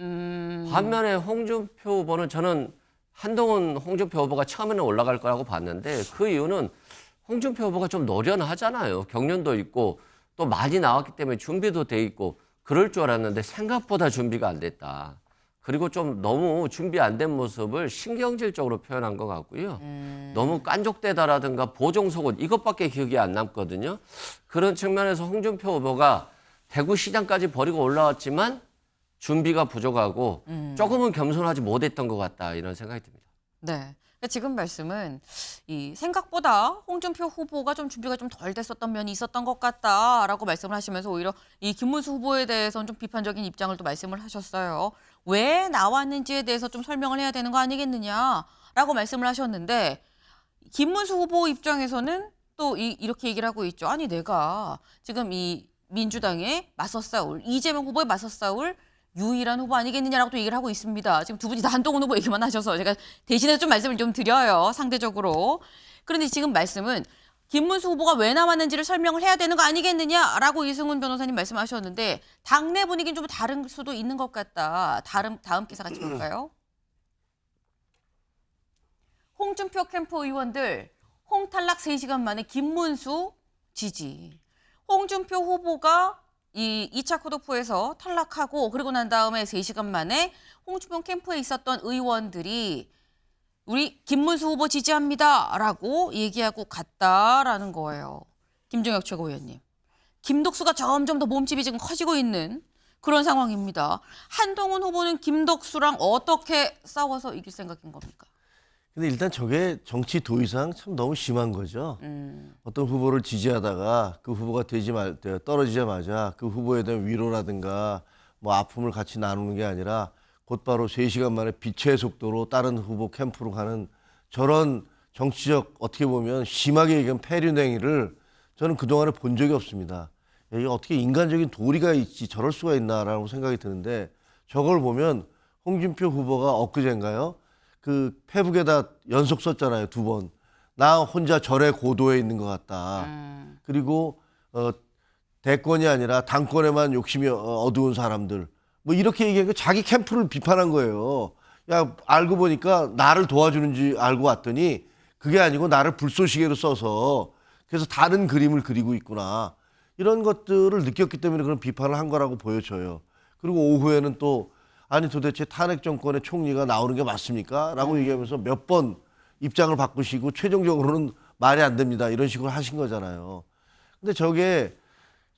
반면에 홍준표 후보는 저는 한동훈 홍준표 후보가 처음에는 올라갈 거라고 봤는데 그 이유는 홍준표 후보가 좀 노련하잖아요. 경륜도 있고 또 많이 나왔기 때문에 준비도 돼 있고 그럴 줄 알았는데 생각보다 준비가 안 됐다. 그리고 좀 너무 준비 안 된 모습을 신경질적으로 표현한 것 같고요. 너무 깐족대다라든가 보정속옷 이것밖에 기억이 안 남거든요. 그런 측면에서 홍준표 후보가 대구시장까지 버리고 올라왔지만 준비가 부족하고 조금은 겸손하지 못했던 것 같다 이런 생각이 듭니다. 네. 지금 말씀은 이 생각보다 홍준표 후보가 좀 준비가 좀 덜 됐었던 면이 있었던 것 같다라고 말씀을 하시면서 오히려 이 김문수 후보에 대해서는 좀 비판적인 입장을 또 말씀을 하셨어요. 왜 나왔는지에 대해서 좀 설명을 해야 되는 거 아니겠느냐라고 말씀을 하셨는데 김문수 후보 입장에서는 또 이렇게 얘기를 하고 있죠. 아니 내가 지금 이 민주당에 맞서 싸울 이재명 후보에 맞서 싸울 유일한 후보 아니겠느냐라고 또 얘기를 하고 있습니다. 지금 두 분이 다 한동훈 후보 얘기만 하셔서 제가 대신해서 좀 말씀을 좀 드려요. 상대적으로. 그런데 지금 말씀은 김문수 후보가 왜 나왔는지를 설명을 해야 되는 거 아니겠느냐라고 이승훈 변호사님 말씀하셨는데 당내 분위기는 좀 다른 수도 있는 것 같다. 다음 기사 같이 볼까요? 홍준표 캠프 의원들 홍탈락 3시간 만에 김문수 지지. 홍준표 후보가 이 2차 컷오프에서 탈락하고 그리고 난 다음에 3시간 만에 홍준표 캠프에 있었던 의원들이 우리 김문수 후보 지지합니다라고 얘기하고 갔다라는 거예요. 김종혁 최고위원님. 김덕수가 점점 더 몸집이 지금 커지고 있는 그런 상황입니다. 한동훈 후보는 김덕수랑 어떻게 싸워서 이길 생각인 겁니까? 근데 일단 저게 정치 도의상 참 너무 심한 거죠. 어떤 후보를 지지하다가 그 후보가 떨어지자마자 그 후보에 대한 위로라든가 뭐 아픔을 같이 나누는 게 아니라 곧바로 3시간 만에 빛의 속도로 다른 후보 캠프로 가는 저런 정치적 어떻게 보면 심하게 얘기하면 폐륜행위를 저는 그동안에 본 적이 없습니다. 이게 어떻게 인간적인 도리가 있지 저럴 수가 있나라고 생각이 드는데 저걸 보면 홍준표 후보가 엊그제인가요? 그 페북에다 연속 썼잖아요. 2번. 나 혼자 절의 고도에 있는 것 같다. 그리고 대권이 아니라 당권에만 욕심이 어두운 사람들. 뭐 이렇게 얘기하니까 자기 캠프를 비판한 거예요. 야 알고 보니까 나를 도와주는지 알고 왔더니 그게 아니고 나를 불쏘시개로 써서 그래서 다른 그림을 그리고 있구나. 이런 것들을 느꼈기 때문에 그런 비판을 한 거라고 보여져요. 그리고 오후에는 또 아니 도대체 탄핵 정권의 총리가 나오는 게 맞습니까? 라고 얘기하면서 몇 번 입장을 바꾸시고 최종적으로는 말이 안 됩니다. 이런 식으로 하신 거잖아요. 근데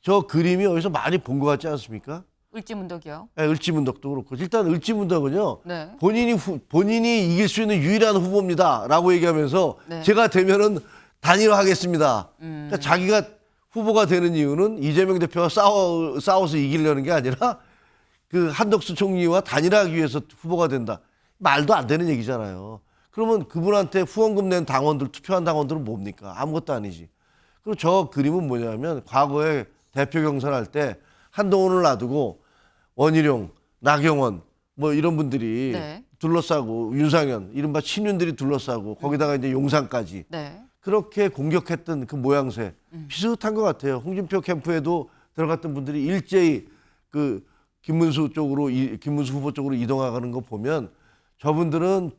저 그림이 어디서 많이 본 것 같지 않습니까? 을지문덕이요. 네, 을지문덕도 그렇고. 일단 을지문덕은요. 네. 본인이 이길 수 있는 유일한 후보입니다. 라고 얘기하면서 네. 제가 되면은 단일화하겠습니다. 그러니까 자기가 후보가 되는 이유는 이재명 대표와 싸워서 이기려는 게 아니라 그 한덕수 총리와 단일화하기 위해서 후보가 된다. 말도 안 되는 얘기잖아요. 그러면 그분한테 후원금 낸 당원들, 투표한 당원들은 뭡니까? 아무것도 아니지. 그리고 저 그림은 뭐냐면 과거에 대표 경선할 때 한동훈을 놔두고 원희룡, 나경원 뭐 이런 분들이 네. 둘러싸고 윤상현, 이른바 친윤들이 둘러싸고 거기다가 이제 용산까지 네. 그렇게 공격했던 그 모양새 비슷한 것 같아요. 홍준표 캠프에도 들어갔던 분들이 일제히 그 김문수 후보 쪽으로 이동하는 거 보면 저분들은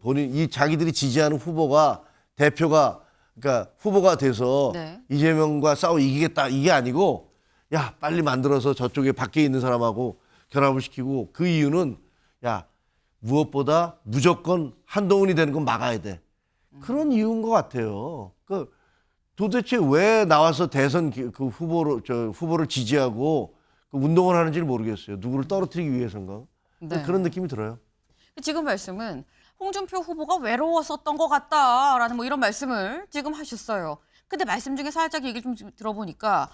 자기들이 지지하는 후보가 그러니까 후보가 돼서 네. 이재명과 싸워 이기겠다 이게 아니고 야 빨리 만들어서 저쪽에 밖에 있는 사람하고 결합을 시키고 그 이유는 야 무엇보다 무조건 한동훈이 되는 건 막아야 돼. 그런 이유인 것 같아요. 그 도대체 왜 나와서 대선 그 후보를 지지하고 그 운동을 하는지를 모르겠어요. 누구를 떨어뜨리기 위해서인가? 네. 그런 느낌이 들어요. 지금 말씀은 홍준표 후보가 외로웠었던 것 같다라는 뭐 이런 말씀을 지금 하셨어요. 근데 말씀 중에 살짝 얘기를 좀 들어보니까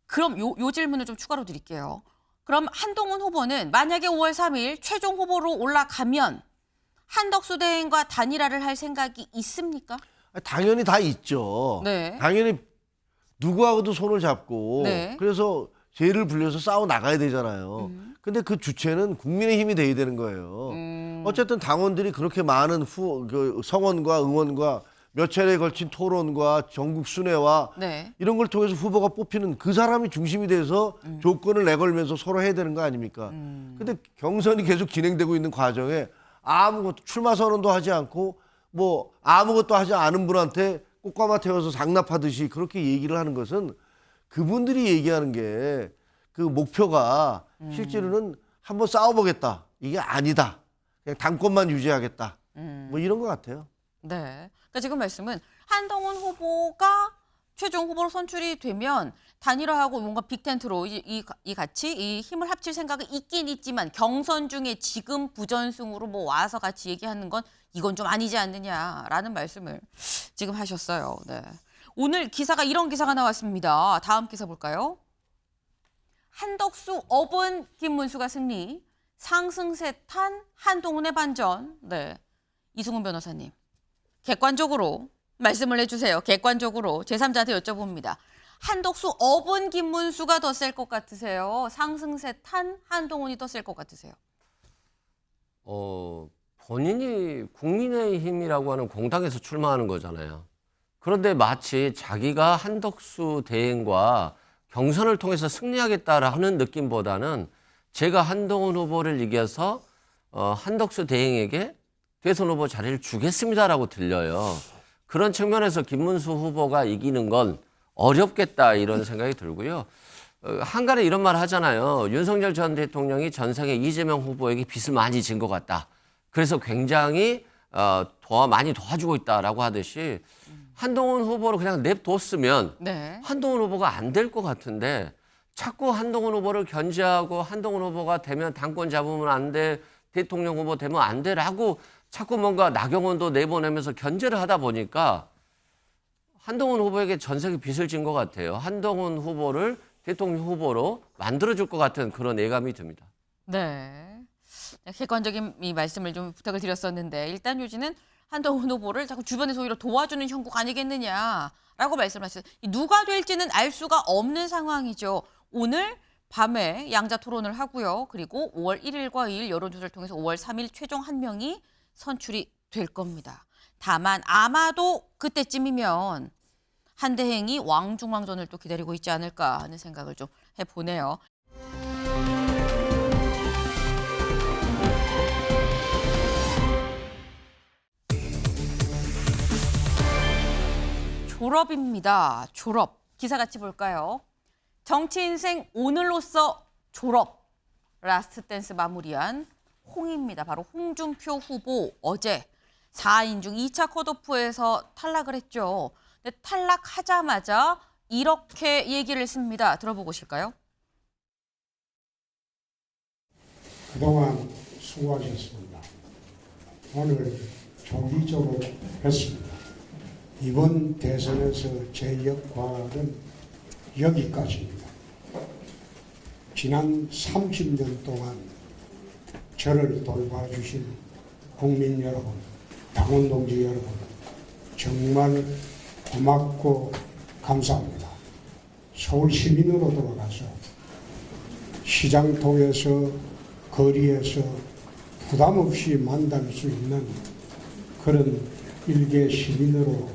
그럼 요 질문을 좀 추가로 드릴게요. 그럼 한동훈 후보는 만약에 5월 3일 최종 후보로 올라가면 한덕수 대행과 단일화를 할 생각이 있습니까? 당연히 다 있죠. 네. 당연히 누구하고도 손을 잡고 네. 그래서 죄를 불려서 싸워 나가야 되잖아요. 근데 그 주체는 국민의힘이 돼야 되는 거예요. 어쨌든 당원들이 그렇게 많은 그 성원과 응원과 몇 차례에 걸친 토론과 전국 순회와 네. 이런 걸 통해서 후보가 뽑히는 그 사람이 중심이 돼서 조건을 내걸면서 서로 해야 되는 거 아닙니까? 근데 경선이 계속 진행되고 있는 과정에 아무것도 출마 선언도 하지 않고 뭐 아무것도 하지 않은 분한테 꽃가마 태워서 장납하듯이 그렇게 얘기를 하는 것은 그분들이 얘기하는 게 그 목표가 실제로는 한번 싸워보겠다. 이게 아니다. 그냥 당권만 유지하겠다. 뭐 이런 것 같아요. 네. 그러니까 지금 말씀은 한동훈 후보가 최종 후보로 선출이 되면 단일화하고 뭔가 빅텐트로 이 같이 이 힘을 합칠 생각이 있긴 있지만 경선 중에 지금 부전승으로 뭐 와서 같이 얘기하는 건 이건 좀 아니지 않느냐라는 말씀을 지금 하셨어요. 네. 오늘 기사가 이런 기사가 나왔습니다. 다음 기사 볼까요? 한덕수 업은 김문수가 승리, 상승세 탄 한동훈의 반전. 네. 이승훈 변호사님. 객관적으로 말씀을 해주세요. 객관적으로 제3자한테 여쭤봅니다. 한덕수 업은 김문수가 더 셀 것 같으세요? 상승세 탄 한동훈이 더 셀 것 같으세요? 본인이 국민의힘이라고 하는 공당에서 출마하는 거잖아요. 그런데 마치 자기가 한덕수 대행과 경선을 통해서 승리하겠다라는 느낌보다는 제가 한동훈 후보를 이겨서 한덕수 대행에게 대선 후보 자리를 주겠습니다라고 들려요. 그런 측면에서 김문수 후보가 이기는 건 어렵겠다 이런 생각이 들고요. 한간에 이런 말 하잖아요. 윤석열 전 대통령이 전생에 이재명 후보에게 빚을 많이 진 것 같다. 그래서 굉장히 많이 도와주고 있다라고 하듯이 한동훈 후보를 그냥 냅뒀으면 네. 한동훈 후보가 안 될 것 같은데 자꾸 한동훈 후보를 견제하고 한동훈 후보가 되면 당권 잡으면 안 돼, 대통령 후보 되면 안 돼라고 자꾸 뭔가 나경원도 내보내면서 견제를 하다 보니까 한동훈 후보에게 전세계 빚을 진 것 같아요. 한동훈 후보를 대통령 후보로 만들어줄 것 같은 그런 예감이 듭니다. 네. 객관적인 이 말씀을 좀 부탁을 드렸었는데 일단 요지는 한동훈 후보를 자꾸 주변에서 오히려 도와주는 형국 아니겠느냐라고 말씀하셨어요. 누가 될지는 알 수가 없는 상황이죠. 오늘 밤에 양자 토론을 하고요. 그리고 5월 1일과 2일 여론조사를 통해서 5월 3일 최종 한 명이 선출이 될 겁니다. 다만 아마도 그때쯤이면 한대행이 왕중왕전을 또 기다리고 있지 않을까 하는 생각을 좀 해보네요. 졸업입니다. 졸업. 기사 같이 볼까요? 정치 인생 오늘로써 졸업. 라스트 댄스 마무리한 홍입니다. 바로 홍준표 후보 어제 4인 중 2차 컷오프에서 탈락을 했죠. 근데 탈락하자마자 이렇게 얘기를 했습니다. 들어보실까요? 그동안 수고하셨습니다. 오늘 조기 졸업했습니다. 이번 대선에서 제 역할은 여기까지입니다. 지난 30년 동안 저를 돌봐주신 국민 여러분, 당원 동지 여러분, 정말 고맙고 감사합니다. 서울 시민으로 돌아가서 시장통에서 거리에서 부담 없이 만날 수 있는 그런 일개 시민으로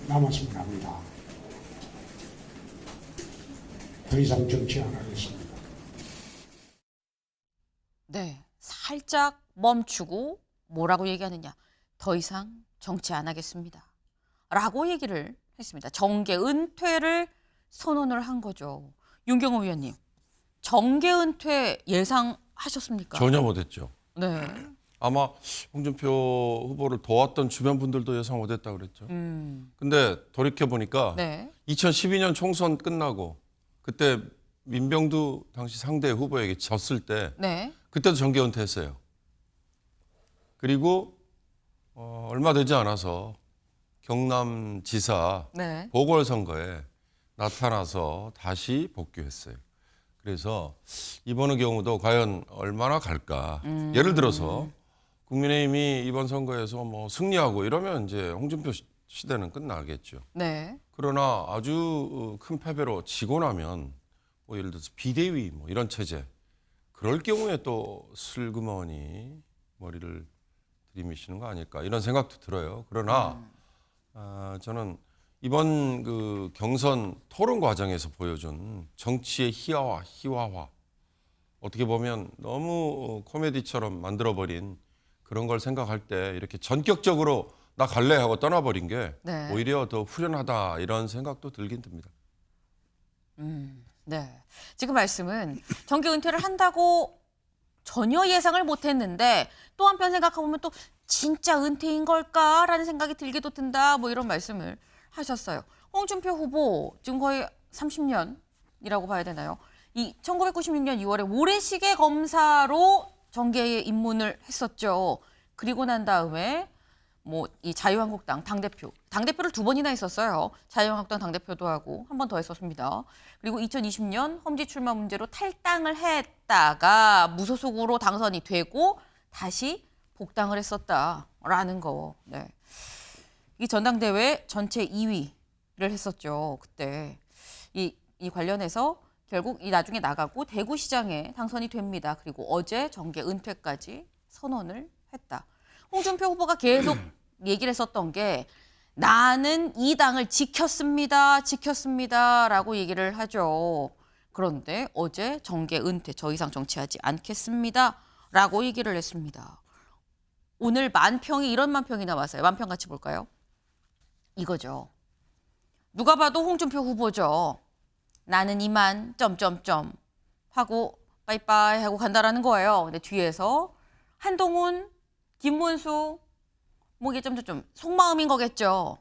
남았으면 합니다. 더 이상 정치 안 하겠습니다. 네, 살짝 멈추고 뭐라고 얘기하느냐. 더 이상 정치 안 하겠습니다. 라고 얘기를 했습니다. 정계 은퇴를 선언을 한 거죠. 윤경호 위원님. 정계 은퇴 예상하셨습니까? 전혀 못했죠. 네. 아마 홍준표 후보를 도왔던 주변 분들도 예상 못했다고 그랬죠. 근데 돌이켜 보니까 네. 2012년 총선 끝나고 그때 민병두 당시 상대 후보에게 졌을 때 네. 그때도 정계 은퇴했어요. 그리고 얼마 되지 않아서 경남지사 네. 보궐선거에 나타나서 다시 복귀했어요. 그래서 이번 경우도 과연 얼마나 갈까. 예를 들어서 국민의힘이 이번 선거에서 뭐 승리하고 이러면 이제 홍준표 시대는 끝나겠죠. 네. 그러나 아주 큰 패배로 지고 나면 뭐 예를 들어서 비대위 뭐 이런 체제 그럴 경우에 또 슬그머니 머리를 들이미시는 거 아닐까 이런 생각도 들어요. 그러나 저는 이번 그 경선 토론 과정에서 보여준 정치의 희화화 어떻게 보면 너무 코미디처럼 만들어버린 그런 걸 생각할 때 이렇게 전격적으로 나 갈래 하고 떠나버린 게 네. 오히려 더 후련하다 이런 생각도 들긴 듭니다. 네. 지금 말씀은 정계 은퇴를 한다고 전혀 예상을 못했는데 또 한편 생각해보면 또 진짜 은퇴인 걸까라는 생각이 들기도 든다. 뭐 이런 말씀을 하셨어요. 홍준표 후보 지금 거의 30년이라고 봐야 되나요? 이 1996년 2월에 모래시계 검사로 정계에 입문을 했었죠. 그리고 난 다음에 뭐 이 자유한국당 당대표를 2번이나 했었어요. 자유한국당 당대표도 하고 한 번 더 했었습니다. 그리고 2020년 험지 출마 문제로 탈당을 했다가 무소속으로 당선이 되고 다시 복당을 했었다라는 거. 네. 이 전당대회 전체 2위를 했었죠. 그때 이 관련해서 결국 이 나중에 나가고 대구시장에 당선이 됩니다. 그리고 어제 정계 은퇴까지 선언을 했다. 홍준표 후보가 계속 얘기를 했었던 게 나는 이 당을 지켰습니다라고 얘기를 하죠. 그런데 어제 정계 은퇴 더 이상 정치하지 않겠습니다라고 얘기를 했습니다. 오늘 만평이 이런 만평이 나왔어요. 만평 같이 볼까요? 이거죠. 누가 봐도 홍준표 후보죠. 나는 이만 점점점 하고 빠이빠이 하고 간다라는 거예요. 근데 뒤에서 한동훈, 김문수 뭐 이게 점점점 속마음인 거겠죠.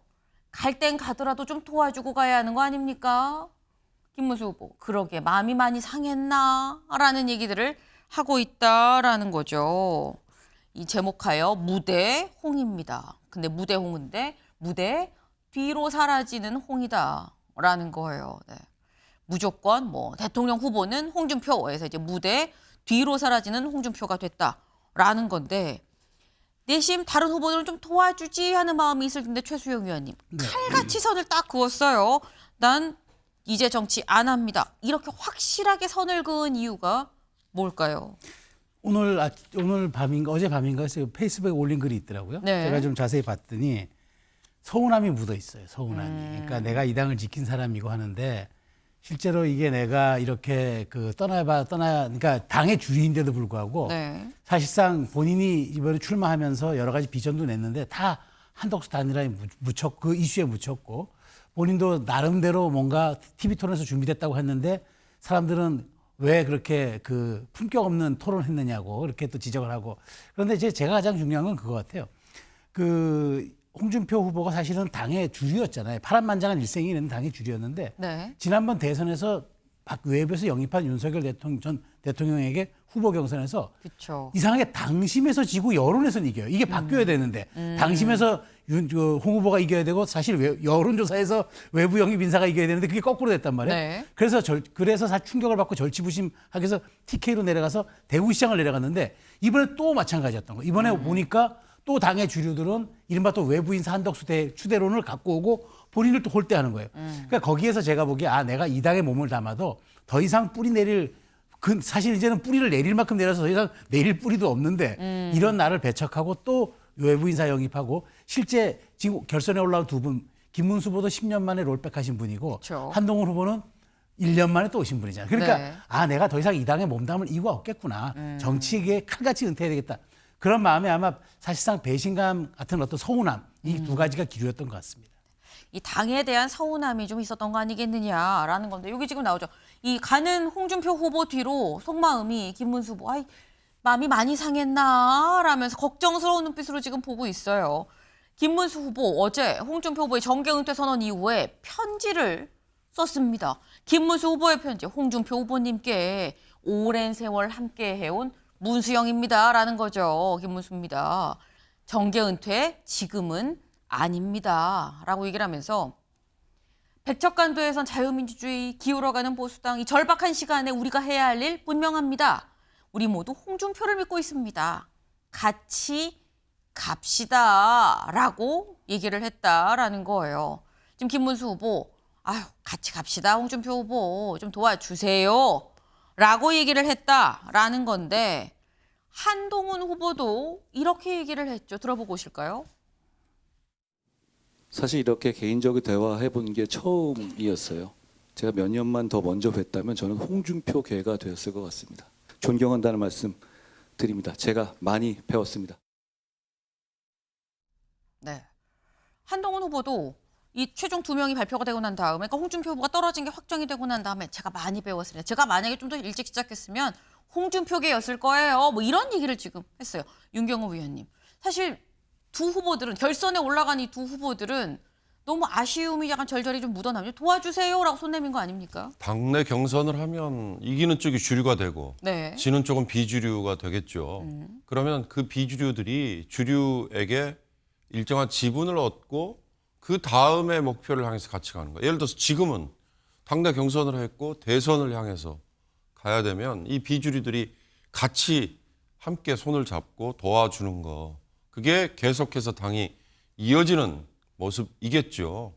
갈 땐 가더라도 좀 도와주고 가야 하는 거 아닙니까? 김문수 후보 그러게 마음이 많이 상했나? 라는 얘기들을 하고 있다라는 거죠. 이 제목하여 무대 홍입니다. 근데 무대 홍인데 무대 뒤로 사라지는 홍이다라는 거예요. 네. 무조건 뭐 대통령 후보는 홍준표에서 이제 무대 뒤로 사라지는 홍준표가 됐다라는 건데 내심 다른 후보들은 좀 도와주지 하는 마음이 있을 텐데 최수영 위원님 칼같이 선을 딱 그었어요. 난 이제 정치 안 합니다. 이렇게 확실하게 선을 그은 이유가 뭘까요? 오늘 밤인가 어제 밤인가 해서 페이스북에 올린 글이 있더라고요. 네. 제가 좀 자세히 봤더니 서운함이 묻어 있어요. 서운함이. 그러니까 내가 이 당을 지킨 사람이고 하는데 실제로 이게 내가 이렇게 그러니까 당의 주인인데도 불구하고 네. 사실상 본인이 이번에 출마하면서 여러 가지 비전도 냈는데 다 한덕수 단일화에 묻혔고 그 이슈에 묻혔고 본인도 나름대로 뭔가 TV 토론에서 준비됐다고 했는데 사람들은 왜 그렇게 그 품격 없는 토론을 했느냐고 이렇게 또 지적을 하고 그런데 이제 제가 가장 중요한 건 그거 같아요. 그 홍준표 후보가 사실은 당의 주류였잖아요. 파란만장한 일생이 있는 당의 주류였는데 네. 지난번 대선에서 외부에서 영입한 윤석열 전 대통령에게 후보 경선에서 그쵸. 이상하게 당심에서 지고 여론에서는 이겨요. 이게 바뀌어야 되는데 당심에서 홍 후보가 이겨야 되고 사실 여론조사에서 외부 영입 인사가 이겨야 되는데 그게 거꾸로 됐단 말이에요. 네. 그래서 사실 충격을 받고 절치부심하게 해서 TK로 내려가서 대구시장을 내려갔는데 이번에 또 마찬가지였던 거예요. 이번에 보니까 또 당의 주류들은 이른바 또 외부 인사 한덕수 추대론을 갖고 오고 본인을 또 홀대하는 거예요. 그러니까 거기에서 제가 보기에 내가 이 당에 몸을 담아도 더 이상 뿌리 내릴 사실 이제는 뿌리를 내릴 만큼 내려서 더 이상 내릴 뿌리도 없는데 이런 나를 배척하고 또 외부 인사 영입하고 실제 지금 결선에 올라온 두 분 김문수 후보도 10년 만에 롤백하신 분이고 그렇죠. 한동훈 후보는 1년 만에 또 오신 분이잖아요. 그러니까 네. 내가 더 이상 이 당에 몸담을 이유가 없겠구나. 정치계에 칼같이 은퇴해야 되겠다. 그런 마음에 아마 사실상 배신감 같은 어떤 서운함 이 두 가지가 기류였던 것 같습니다. 이 당에 대한 서운함이 좀 있었던 거 아니겠느냐라는 건데 여기 지금 나오죠. 이 가는 홍준표 후보 뒤로 속마음이 김문수 후보 마음이 많이 상했나 라면서 걱정스러운 눈빛으로 지금 보고 있어요. 김문수 후보 어제 홍준표 후보의 정계 은퇴 선언 이후에 편지를 썼습니다. 김문수 후보의 편지, 홍준표 후보님께 오랜 세월 함께 해온 문수영입니다라는 거죠. 김문수입니다. 정계 은퇴 지금은 아닙니다라고 얘기를 하면서 백척간도에선 자유민주주의 기울어가는 보수당 이 절박한 시간에 우리가 해야 할 일 분명합니다. 우리 모두 홍준표를 믿고 있습니다. 같이 갑시다라고 얘기를 했다라는 거예요. 지금 김문수 후보 같이 갑시다. 홍준표 후보 좀 도와주세요. 라고 얘기를 했다라는 건데 한동훈 후보도 이렇게 얘기를 했죠. 들어보고 오실까요? 사실 이렇게 개인적으로 대화해본 게 처음이었어요. 제가 몇 년만 더 먼저 뵀다면 저는 홍준표 계가 되었을 것 같습니다. 존경한다는 말씀 드립니다. 제가 많이 배웠습니다. 네. 한동훈 후보도 이 최종 2명이 발표가 되고 난 다음에 그러니까 홍준표 후보가 떨어진 게 확정이 되고 난 다음에 제가 많이 배웠습니다. 제가 만약에 좀 더 일찍 시작했으면 홍준표계였을 거예요. 뭐 이런 얘기를 지금 했어요. 윤경호 위원님. 사실 두 후보들은 결선에 올라간 이 두 후보들은 너무 아쉬움이 약간 절절히 좀 묻어나죠. 도와주세요라고 손 내민 거 아닙니까? 당내 경선을 하면 이기는 쪽이 주류가 되고 네. 지는 쪽은 비주류가 되겠죠. 그러면 그 비주류들이 주류에게 일정한 지분을 얻고 그 다음에 목표를 향해서 같이 가는 거예요. 예를 들어서 지금은 당내 경선을 했고 대선을 향해서 가야 되면 이 비주류들이 같이 함께 손을 잡고 도와주는 거. 그게 계속해서 당이 이어지는 모습이겠죠.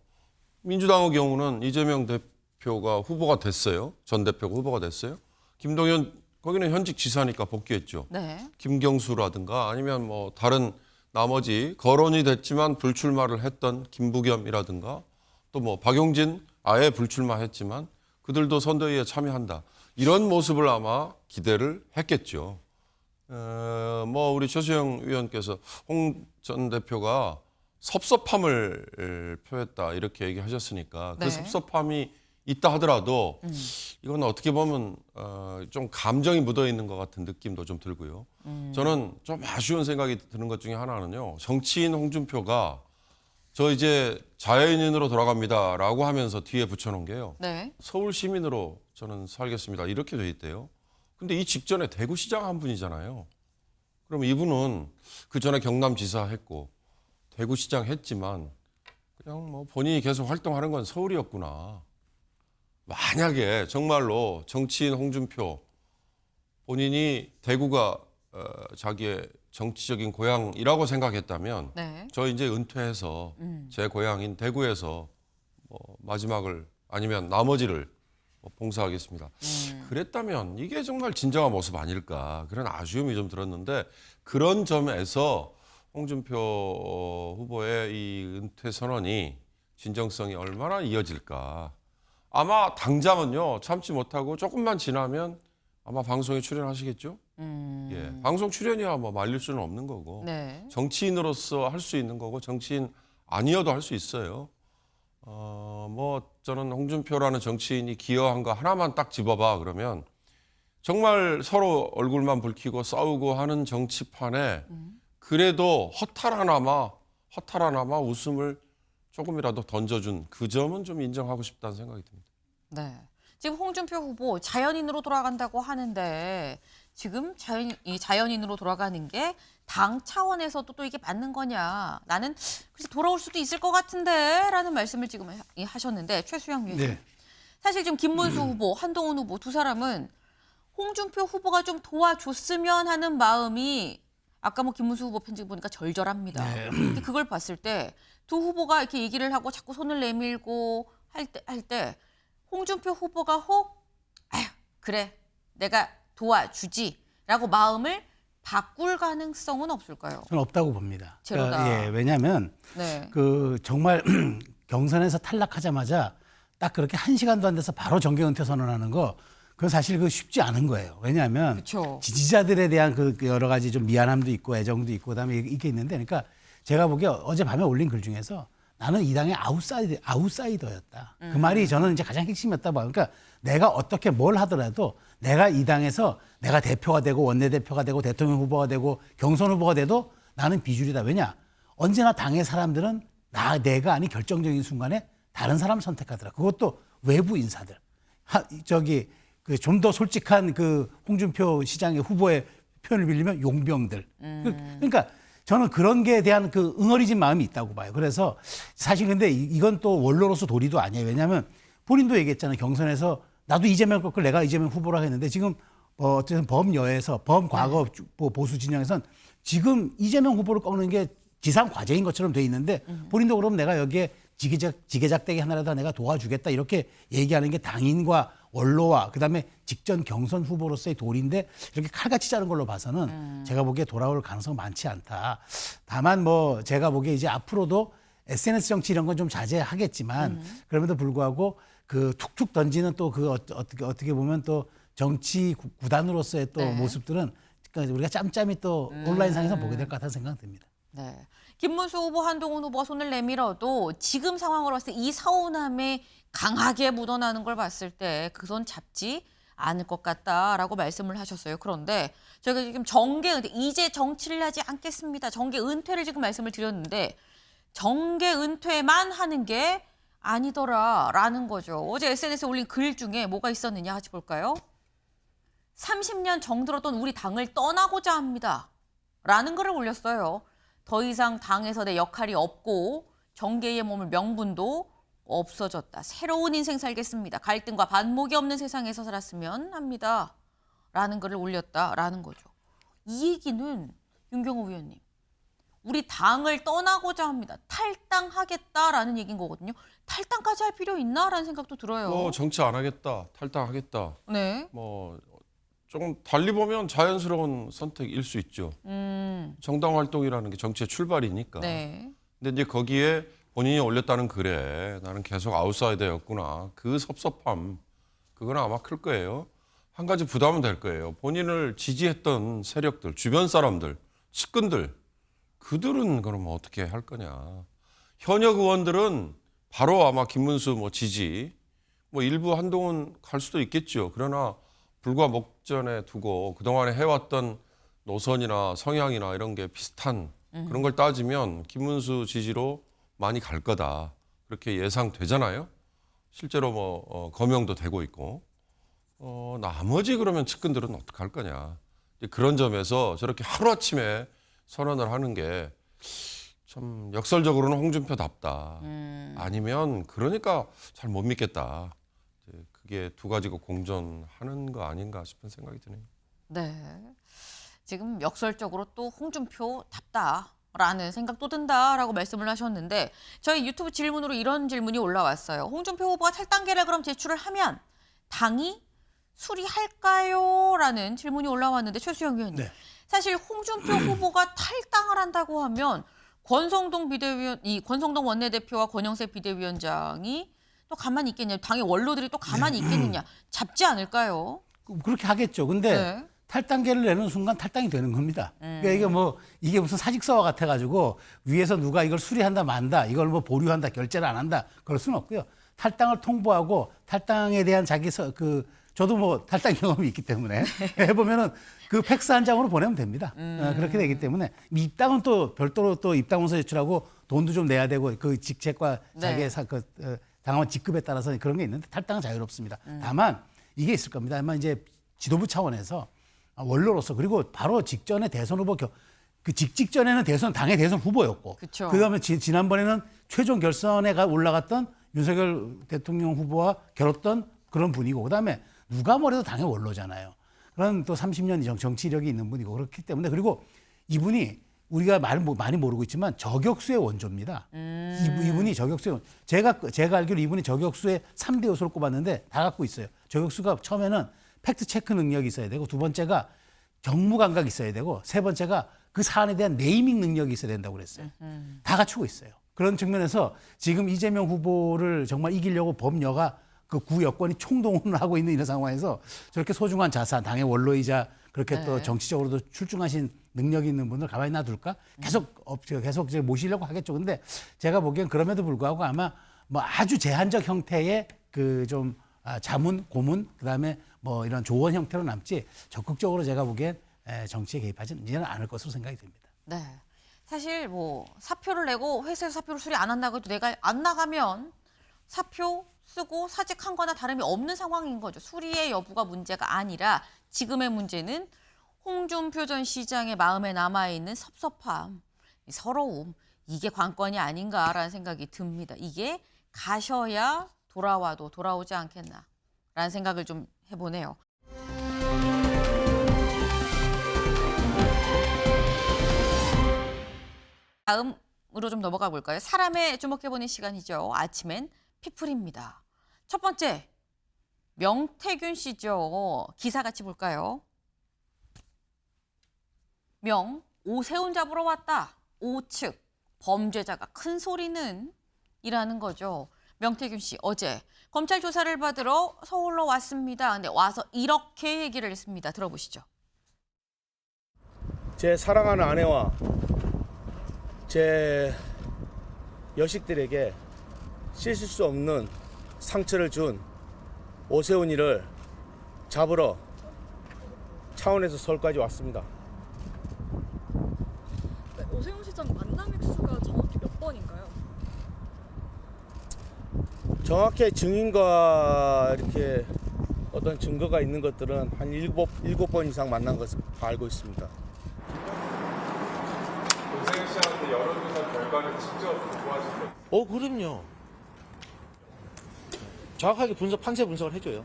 민주당의 경우는 이재명 대표가 후보가 됐어요. 전 대표가 후보가 됐어요. 김동연 거기는 현직 지사니까 복귀했죠. 네. 김경수라든가 아니면 뭐 다른 나머지 거론이 됐지만 불출마를 했던 김부겸이라든가 또 뭐 박용진 아예 불출마했지만 그들도 선대위에 참여한다. 이런 모습을 아마 기대를 했겠죠. 뭐 우리 최수영 의원께서 홍 전 대표가 섭섭함을 표했다 이렇게 얘기하셨으니까 네. 그 섭섭함이 있다 하더라도 이건 어떻게 보면 좀 감정이 묻어 있는 것 같은 느낌도 좀 들고요. 저는 좀 아쉬운 생각이 드는 것 중에 하나는요. 정치인 홍준표가 저 이제 자연인으로 돌아갑니다라고 하면서 뒤에 붙여놓은 게요. 네. 서울 시민으로 저는 살겠습니다. 이렇게 돼 있대요. 근데 이 직전에 대구시장 한 분이잖아요. 그럼 이분은 그 전에 경남지사 했고 대구시장 했지만 그냥 뭐 본인이 계속 활동하는 건 서울이었구나. 만약에 정말로 정치인 홍준표 본인이 대구가 자기의 정치적인 고향이라고 생각했다면 네. 저 이제 은퇴해서 제 고향인 대구에서 뭐 마지막을 아니면 나머지를 봉사하겠습니다. 그랬다면 이게 정말 진정한 모습 아닐까 그런 아쉬움이 좀 들었는데 그런 점에서 홍준표 후보의 이 은퇴 선언이 진정성이 얼마나 이어질까. 아마 당장은요 참지 못하고 조금만 지나면 아마 방송에 출연하시겠죠. 예, 방송 출연이야 뭐 말릴 수는 없는 거고 네. 정치인으로서 할 수 있는 거고 정치인 아니어도 할 수 있어요. 뭐 저는 홍준표라는 정치인이 기여한 거 하나만 딱 집어봐 그러면 정말 서로 얼굴만 붉히고 싸우고 하는 정치판에 그래도 허탈 하나마 웃음을 조금이라도 던져준 그 점은 좀 인정하고 싶다는 생각이 듭니다. 네. 지금 홍준표 후보 자연인으로 돌아간다고 하는데 지금 자연인으로 돌아가는 게 당 차원에서도 또 이게 맞는 거냐. 나는 그래서 돌아올 수도 있을 것 같은데 라는 말씀을 지금 하셨는데 최수영 위원님. 네. 사실 지금 김문수 후보, 한동훈 후보 두 사람은 홍준표 후보가 좀 도와줬으면 하는 마음이 아까 뭐 김문수 후보 편지 보니까 절절합니다. 네. 근데 그걸 봤을 때 두 후보가 이렇게 얘기를 하고 자꾸 손을 내밀고 할 때 홍준표 후보가 그래 내가 도와주지라고 마음을 바꿀 가능성은 없을까요? 저는 없다고 봅니다. 제로다. 예, 왜냐하면 네. 그 정말 경선에서 탈락하자마자 딱 그렇게 1시간도 안 돼서 바로 정계 은퇴 선언하는 거 그건 사실 그 쉽지 않은 거예요. 왜냐하면 그쵸. 지지자들에 대한 그 여러 가지 좀 미안함도 있고 애정도 있고 그다음에 이게 있는데 그러니까 제가 보기에 어젯밤에 올린 글 중에서 나는 이 당의 아웃사이더였다. 그 말이 저는 이제 가장 핵심이었다 봐. 그러니까 내가 어떻게 뭘 하더라도 내가 이 당에서 내가 대표가 되고 원내대표가 되고 대통령 후보가 되고 경선 후보가 돼도 나는 비주류다. 왜냐? 언제나 당의 사람들은 내가 아닌 결정적인 순간에 다른 사람을 선택하더라. 그것도 외부 인사들. 좀 더 솔직한 그 홍준표 시장의 후보의 표현을 빌리면 용병들. 그러니까 저는 그런 게에 대한 그 응어리진 마음이 있다고 봐요. 그래서 사실 근데 이건 또 원로로서 도리도 아니에요. 왜냐하면 본인도 얘기했잖아요. 경선에서 나도 이재명 꺾을 내가 이재명 후보라고 했는데 지금 어쨌든 범여에서 범과거 보수 진영에선 지금 이재명 후보를 꺾는 게 지상 과제인 것처럼 돼 있는데 본인도 그럼 내가 여기에 지게작대기 하나라도 내가 도와주겠다 이렇게 얘기하는 게 당인과 원로와 그다음에 직전 경선 후보로서의 도리인데 이렇게 칼같이 자른 걸로 봐서는 제가 보기에 돌아올 가능성은 많지 않다. 다만 뭐 제가 보기에 이제 앞으로도 SNS 정치 이런 건 좀 자제하겠지만 그럼에도 불구하고 그 툭툭 던지는 또 그 어떻게 보면 또 정치 구단으로서의 또 모습들은 그러니까 우리가 짬짬이 또 온라인상에서 보게 될 것 같다는 생각이 듭니다. 네. 김문수 후보, 한동훈 후보가 손을 내밀어도 지금 상황으로 봤을 때 이 서운함에 강하게 묻어나는 걸 봤을 때 그 손 잡지 않을 것 같다라고 말씀을 하셨어요. 그런데 저희가 지금 정계 은퇴, 이제 정치를 하지 않겠습니다. 정계 은퇴를 지금 말씀을 드렸는데 정계 은퇴만 하는 게 아니더라라는 거죠. 어제 SNS에 올린 글 중에 뭐가 있었느냐 같이 볼까요? 30년 정들었던 우리 당을 떠나고자 합니다. 라는 글을 올렸어요. 더 이상 당에서 내 역할이 없고 정계에 머물 명분도 없어졌다. 새로운 인생 살겠습니다. 갈등과 반목이 없는 세상에서 살았으면 합니다. 라는 글을 올렸다라는 거죠. 이 얘기는 윤경호 의원님, 우리 당을 떠나고자 합니다. 탈당하겠다라는 얘기인 거거든요. 탈당까지 할 필요 있나라는 생각도 들어요. 정치 안 하겠다, 탈당하겠다. 네. 조금 달리 보면 자연스러운 선택일 수 있죠. 정당 활동이라는 게 정치의 출발이니까. 네. 근데 이제 거기에 본인이 올렸다는 글에 나는 계속 아웃사이더였구나. 그 섭섭함, 그건 아마 클 거예요. 한 가지 부담은 될 거예요. 본인을 지지했던 세력들, 주변 사람들, 측근들, 그들은 그럼 어떻게 할 거냐. 현역 의원들은 바로 아마 김문수 지지, 일부 한동훈 갈 수도 있겠죠. 그러나 불과 목전에 두고 그동안에 해왔던 노선이나 성향이나 이런 게 비슷한 그런 걸 따지면 김문수 지지로 많이 갈 거다. 그렇게 예상되잖아요. 실제로 거명도 되고 있고. 나머지 그러면 측근들은 어떻게 할 거냐. 그런 점에서 저렇게 하루아침에 선언을 하는 게 좀 역설적으로는 홍준표답다. 아니면 그러니까 잘 못 믿겠다. 그게 두 가지가 공존하는 거 아닌가 싶은 생각이 드네요. 네. 지금 역설적으로 또 홍준표답다라는 생각도 든다라고 말씀을 하셨는데 저희 유튜브 질문으로 이런 질문이 올라왔어요. 홍준표 후보가 탈당계를 그럼 제출을 하면 당이 수리할까요? 라는 질문이 올라왔는데 최수영 의원님. 네. 사실 홍준표 후보가 탈당을 한다고 하면 권성동 원내대표와 권영세 비대위원장이 또 가만히 있겠냐. 당의 원로들이 또 가만히 있겠느냐. 잡지 않을까요? 그렇게 하겠죠. 근데 네. 탈당계를 내는 순간 탈당이 되는 겁니다. 그러니까 이게 무슨 사직서와 같아가지고 위에서 누가 이걸 수리한다 만다, 이걸 보류한다, 결재를 안 한다, 그럴 수는 없고요. 탈당을 통보하고 탈당에 대한 저도 탈당 경험이 있기 때문에 해보면은 그 팩스 한 장으로 보내면 됩니다. 그렇게 되기 때문에 입당은 또 별도로 또 입당원서 제출하고 돈도 좀 내야 되고 그 직책과 자기의 당원 직급에 따라서 그런 게 있는데 탈당은 자유롭습니다. 다만 이게 있을 겁니다. 아마 이제 지도부 차원에서 원로로서 그리고 바로 직전에 대선 후보 그 직전에는 당의 대선 후보였고 그쵸. 그다음에 지난번에는 최종 결선에 올라갔던 윤석열 대통령 후보와 겨뤘던 그런 분이고 그다음에 누가 뭐래도 당의 원로잖아요. 그런 또 30년 이상 정치 이력이 있는 분이고 그렇기 때문에 그리고 이분이 우리가 많이 모르고 있지만 저격수의 원조입니다. 이분이 저격수의 제가 알기로 이분이 저격수의 3대 요소를 꼽았는데 다 갖고 있어요. 저격수가 처음에는 팩트 체크 능력이 있어야 되고 두 번째가 정무 감각이 있어야 되고 세 번째가 그 사안에 대한 네이밍 능력이 있어야 된다고 그랬어요. 다 갖추고 있어요. 그런 측면에서 지금 이재명 후보를 정말 이기려고 범여가 그 구 여권이 총동원을 하고 있는 이런 상황에서 저렇게 소중한 자산, 당의 원로이자 그렇게 또 정치적으로도 출중하신 능력이 있는 분을 가만히 놔둘까? 계속 이제 모시려고 하겠죠. 근데 제가 보기엔 그럼에도 불구하고 아마 뭐 아주 제한적 형태의 그 좀 자문, 고문, 그다음에 뭐 이런 조언 형태로 남지 적극적으로 제가 보기엔 정치에 개입하지는 않을 것으로 생각이 듭니다. 네. 사실 뭐 사표를 내고 회사에서 사표를 수리 안 한다고 해도 내가 안 나가면 사표 쓰고 사직한 거나 다름이 없는 상황인 거죠. 수리의 여부가 문제가 아니라 지금의 문제는 홍준표 전 시장의 마음에 남아있는 섭섭함, 서러움, 이게 관건이 아닌가라는 생각이 듭니다. 이게 가셔야 돌아와도 돌아오지 않겠나라는 생각을 좀 해보네요. 다음으로 좀 넘어가 볼까요? 사람에 주목해보는 시간이죠. 아침엔 피플입니다. 첫 번째, 명태균 씨죠. 기사 같이 볼까요? 명, 오세훈 잡으러 왔다. 오측, 범죄자가 큰 소리는 이라는 거죠. 명태균 씨 어제 검찰 조사를 받으러 서울로 왔습니다. 근데 와서 이렇게 얘기를 했습니다. 들어보시죠. 제 사랑하는 아내와 제 여식들에게 씻을 수 없는 상처를 준 오세훈이를 잡으러 창원에서 서울까지 왔습니다. 네, 오세훈 시장 만남 횟수가 정확히 몇 번인가요? 정확히 증인과 이렇게 어떤 증거가 있는 것들은 한 7번 이상 만난 것을 알고 있습니다. 오세훈 씨한테 여론조사 결과를 직접 보고하신 거? 그럼요. 정확하게 판세 분석을 해줘요.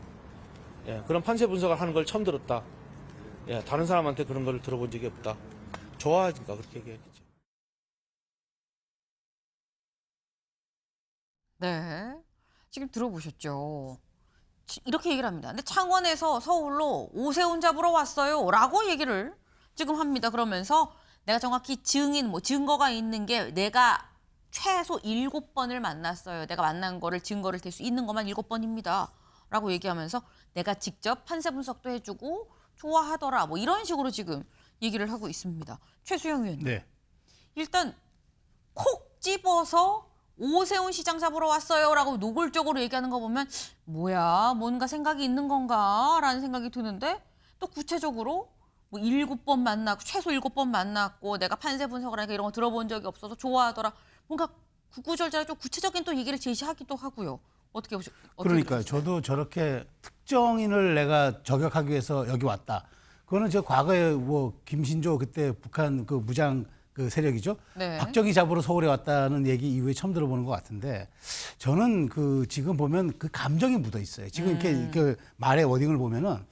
예, 그런 판세 분석을 하는 걸 처음 들었다. 예, 다른 사람한테 그런 걸 들어본 적이 없다. 좋아하니까 그렇게 얘기했겠죠. 네, 지금 들어보셨죠? 이렇게 얘기를 합니다. 근데 창원에서 서울로 오세훈 잡으러 왔어요 라고 얘기를 지금 합니다. 그러면서 내가 정확히 증거가 있는 게 내가 최소 7번을 만났어요. 내가 만난 거를 증거를 댈 수 있는 것만 7번입니다. 라고 얘기하면서 내가 직접 판세 분석도 해주고 좋아하더라. 뭐 이런 식으로 지금 얘기를 하고 있습니다. 최수영 의원님. 네. 일단 콕 집어서 오세훈 시장 잡으러 왔어요 라고 노골적으로 얘기하는 거 보면 뭐야 뭔가 생각이 있는 건가 라는 생각이 드는데 또 구체적으로 뭐 7번 만났고 최소 7번 만났고 내가 판세 분석을 하니까 이런 거 들어본 적이 없어서 좋아하더라. 뭔가 구구절절 좀 구체적인 또 얘기를 제시하기도 하고요. 어떻게 보세요? 그러니까요. 저도 저렇게 특정인을 내가 저격하기 위해서 여기 왔다. 그거는 저 과거에 뭐 김신조 그때 북한 그 무장 그 세력이죠. 네. 박정희 잡으러 서울에 왔다는 얘기 이후에 처음 들어보는 것 같은데 저는 그 지금 보면 그 감정이 묻어 있어요. 지금 이렇게 그 말의 워딩을 보면은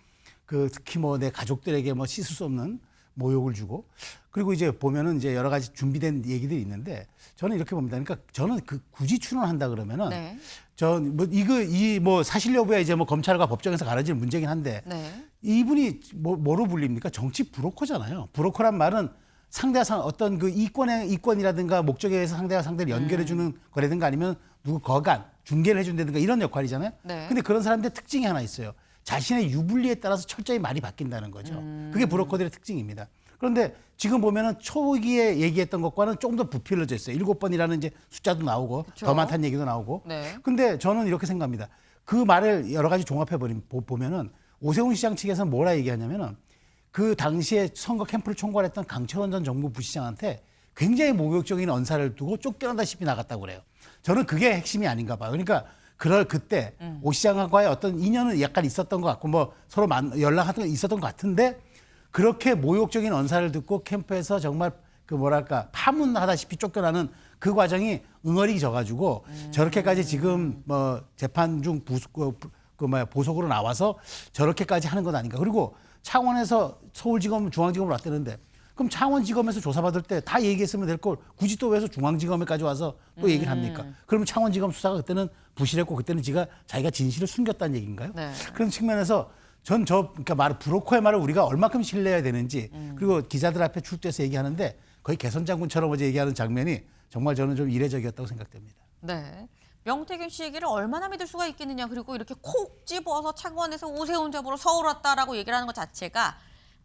그 특히 뭐 내 가족들에게 뭐 씻을 수 없는 모욕을 주고 그리고 이제 보면은 이제 여러 가지 준비된 얘기들이 있는데 저는 이렇게 봅니다. 그러니까 저는 그 굳이 추론한다 그러면은 네. 전 뭐 이 뭐 사실 여부야 이제 뭐 검찰과 법정에서 가려질 문제긴 한데 네. 이분이 뭐로 불립니까? 정치 브로커잖아요. 브로커란 말은 상대와 어떤 그 이권이라든가 목적에 의해서 상대와 상대를 연결해주는 거라든가 아니면 누구 거간 중개를 해준다든가 이런 역할이잖아요. 네. 근데 그런 사람들 특징이 하나 있어요. 자신의 유불리에 따라서 철저히 말이 바뀐다는 거죠. 그게 브로커들의 특징입니다. 그런데 지금 보면은 초기에 얘기했던 것과는 조금 더 부필러져 있어요. 7번이라는 이제 숫자도 나오고 그쵸? 더 많다는 얘기도 나오고. 네. 근데 저는 이렇게 생각합니다. 그 말을 여러 가지 종합해 보면은 오세훈 시장 측에서는 뭐라 얘기하냐면은 그 당시에 선거 캠프를 총괄했던 강철원 전 정무 부시장한테 굉장히 모욕적인 언사를 두고 쫓겨난다시피 나갔다고 그래요. 저는 그게 핵심이 아닌가 봐요. 그러니까 그때 오 시장과의 어떤 인연은 약간 있었던 것 같고 뭐 서로 연락하던 게 있었던 것 같은데 그렇게 모욕적인 언사를 듣고 캠프에서 정말 그 뭐랄까 파문하다시피 쫓겨나는 그 과정이 응어리 져가지고 저렇게까지 지금 뭐 재판 중 보석으로 나와서 저렇게까지 하는 건 아닌가. 그리고 창원에서 서울지검 중앙지검으로 왔다는데 그럼 창원지검에서 조사받을 때 다 얘기했으면 될 걸 굳이 또 왜서 중앙지검에까지 와서 또 얘기를 합니까? 그러면 창원지검 수사가 그때는 부실했고 그때는 자기가 진실을 숨겼다는 얘기인가요? 네. 그런 측면에서 그러니까 브로커의 말을 우리가 얼마큼 신뢰해야 되는지 그리고 기자들 앞에 출두해서 얘기하는데 거의 개선장군처럼 어제 얘기하는 장면이 정말 저는 좀 이례적이었다고 생각됩니다. 네. 명태균 씨 얘기를 얼마나 믿을 수가 있겠느냐. 그리고 이렇게 콕 집어서 창원에서 오세훈 잡으러 서울 왔다라고 얘기를 하는 것 자체가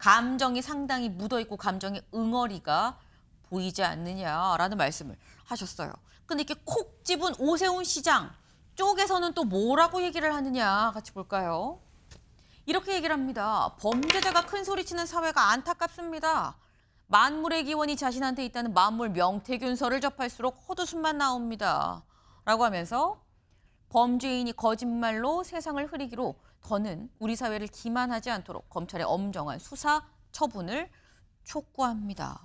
감정이 상당히 묻어있고 감정의 응어리가 보이지 않느냐라는 말씀을 하셨어요. 근데 이렇게 콕 집은 오세훈 시장 쪽에서는 또 뭐라고 얘기를 하느냐 같이 볼까요? 이렇게 얘기를 합니다. 범죄자가 큰 소리치는 사회가 안타깝습니다. 만물의 기원이 자신한테 있다는 만물 명태균설을 접할수록 헛웃음만 나옵니다. 라고 하면서 범죄인이 거짓말로 세상을 흐리기로 더는 우리 사회를 기만하지 않도록 검찰의 엄정한 수사 처분을 촉구합니다.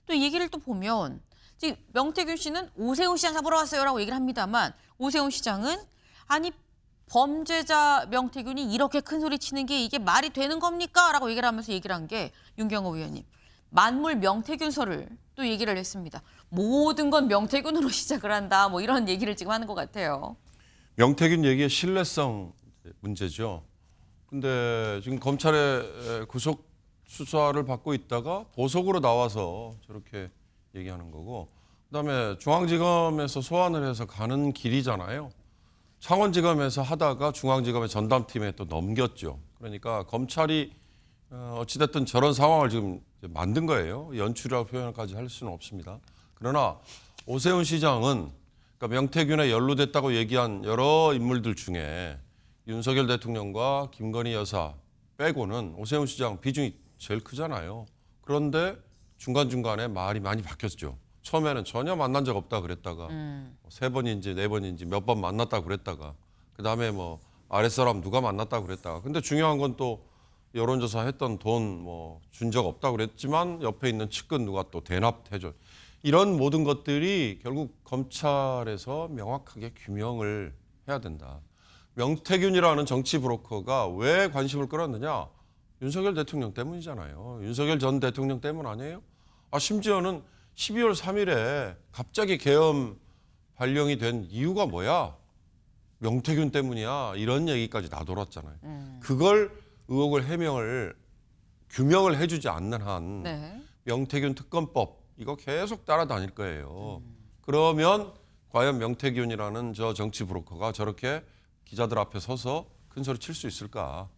또 이 얘기를 또 보면 지금 명태균 씨는 오세훈 시장 잡으러 왔어요라고 얘기를 합니다만 오세훈 시장은 아니 범죄자 명태균이 이렇게 큰 소리 치는 게 이게 말이 되는 겁니까? 라고 얘기를 하면서 얘기를 한 게 윤경호 의원님. 만물 명태균설을 또 얘기를 했습니다. 모든 건 명태균으로 시작을 한다. 뭐 이런 얘기를 지금 하는 것 같아요. 명태균 얘기의 신뢰성 문제죠. 근데 지금 검찰의 구속 수사를 받고 있다가 보석으로 나와서 저렇게 얘기하는 거고, 그다음에 중앙지검에서 소환을 해서 가는 길이잖아요. 창원지검에서 하다가 중앙지검의 전담팀에 또 넘겼죠. 그러니까 검찰이 어찌됐든 저런 상황을 지금 만든 거예요. 연출이라고 표현까지 할 수는 없습니다. 그러나 오세훈 시장은 그러니까 명태균에 연루됐다고 얘기한 여러 인물들 중에 윤석열 대통령과 김건희 여사 빼고는 오세훈 시장 비중이 제일 크잖아요. 그런데 중간중간에 말이 많이 바뀌었죠. 처음에는 전혀 만난 적 없다 그랬다가 3번인지 4번인지 몇 번 만났다 그랬다가 그다음에 뭐 아랫사람 누가 만났다 그랬다가 근데 중요한 건 또 여론조사 했던 돈 뭐 준 적 없다 그랬지만 옆에 있는 측근 누가 또 대납해줘. 이런 모든 것들이 결국 검찰에서 명확하게 규명을 해야 된다. 명태균이라는 정치 브로커가 왜 관심을 끌었느냐? 윤석열 대통령 때문이잖아요. 윤석열 전 대통령 때문 아니에요? 심지어는 12월 3일에 갑자기 계엄 발령이 된 이유가 뭐야? 명태균 때문이야. 이런 얘기까지 나돌았잖아요. 그걸 의혹을 규명을 해주지 않는 한 네. 명태균 특검법 이거 계속 따라다닐 거예요. 그러면 과연 명태균이라는 저 정치 브로커가 저렇게 기자들 앞에 서서 큰 소리 칠 수 있을까?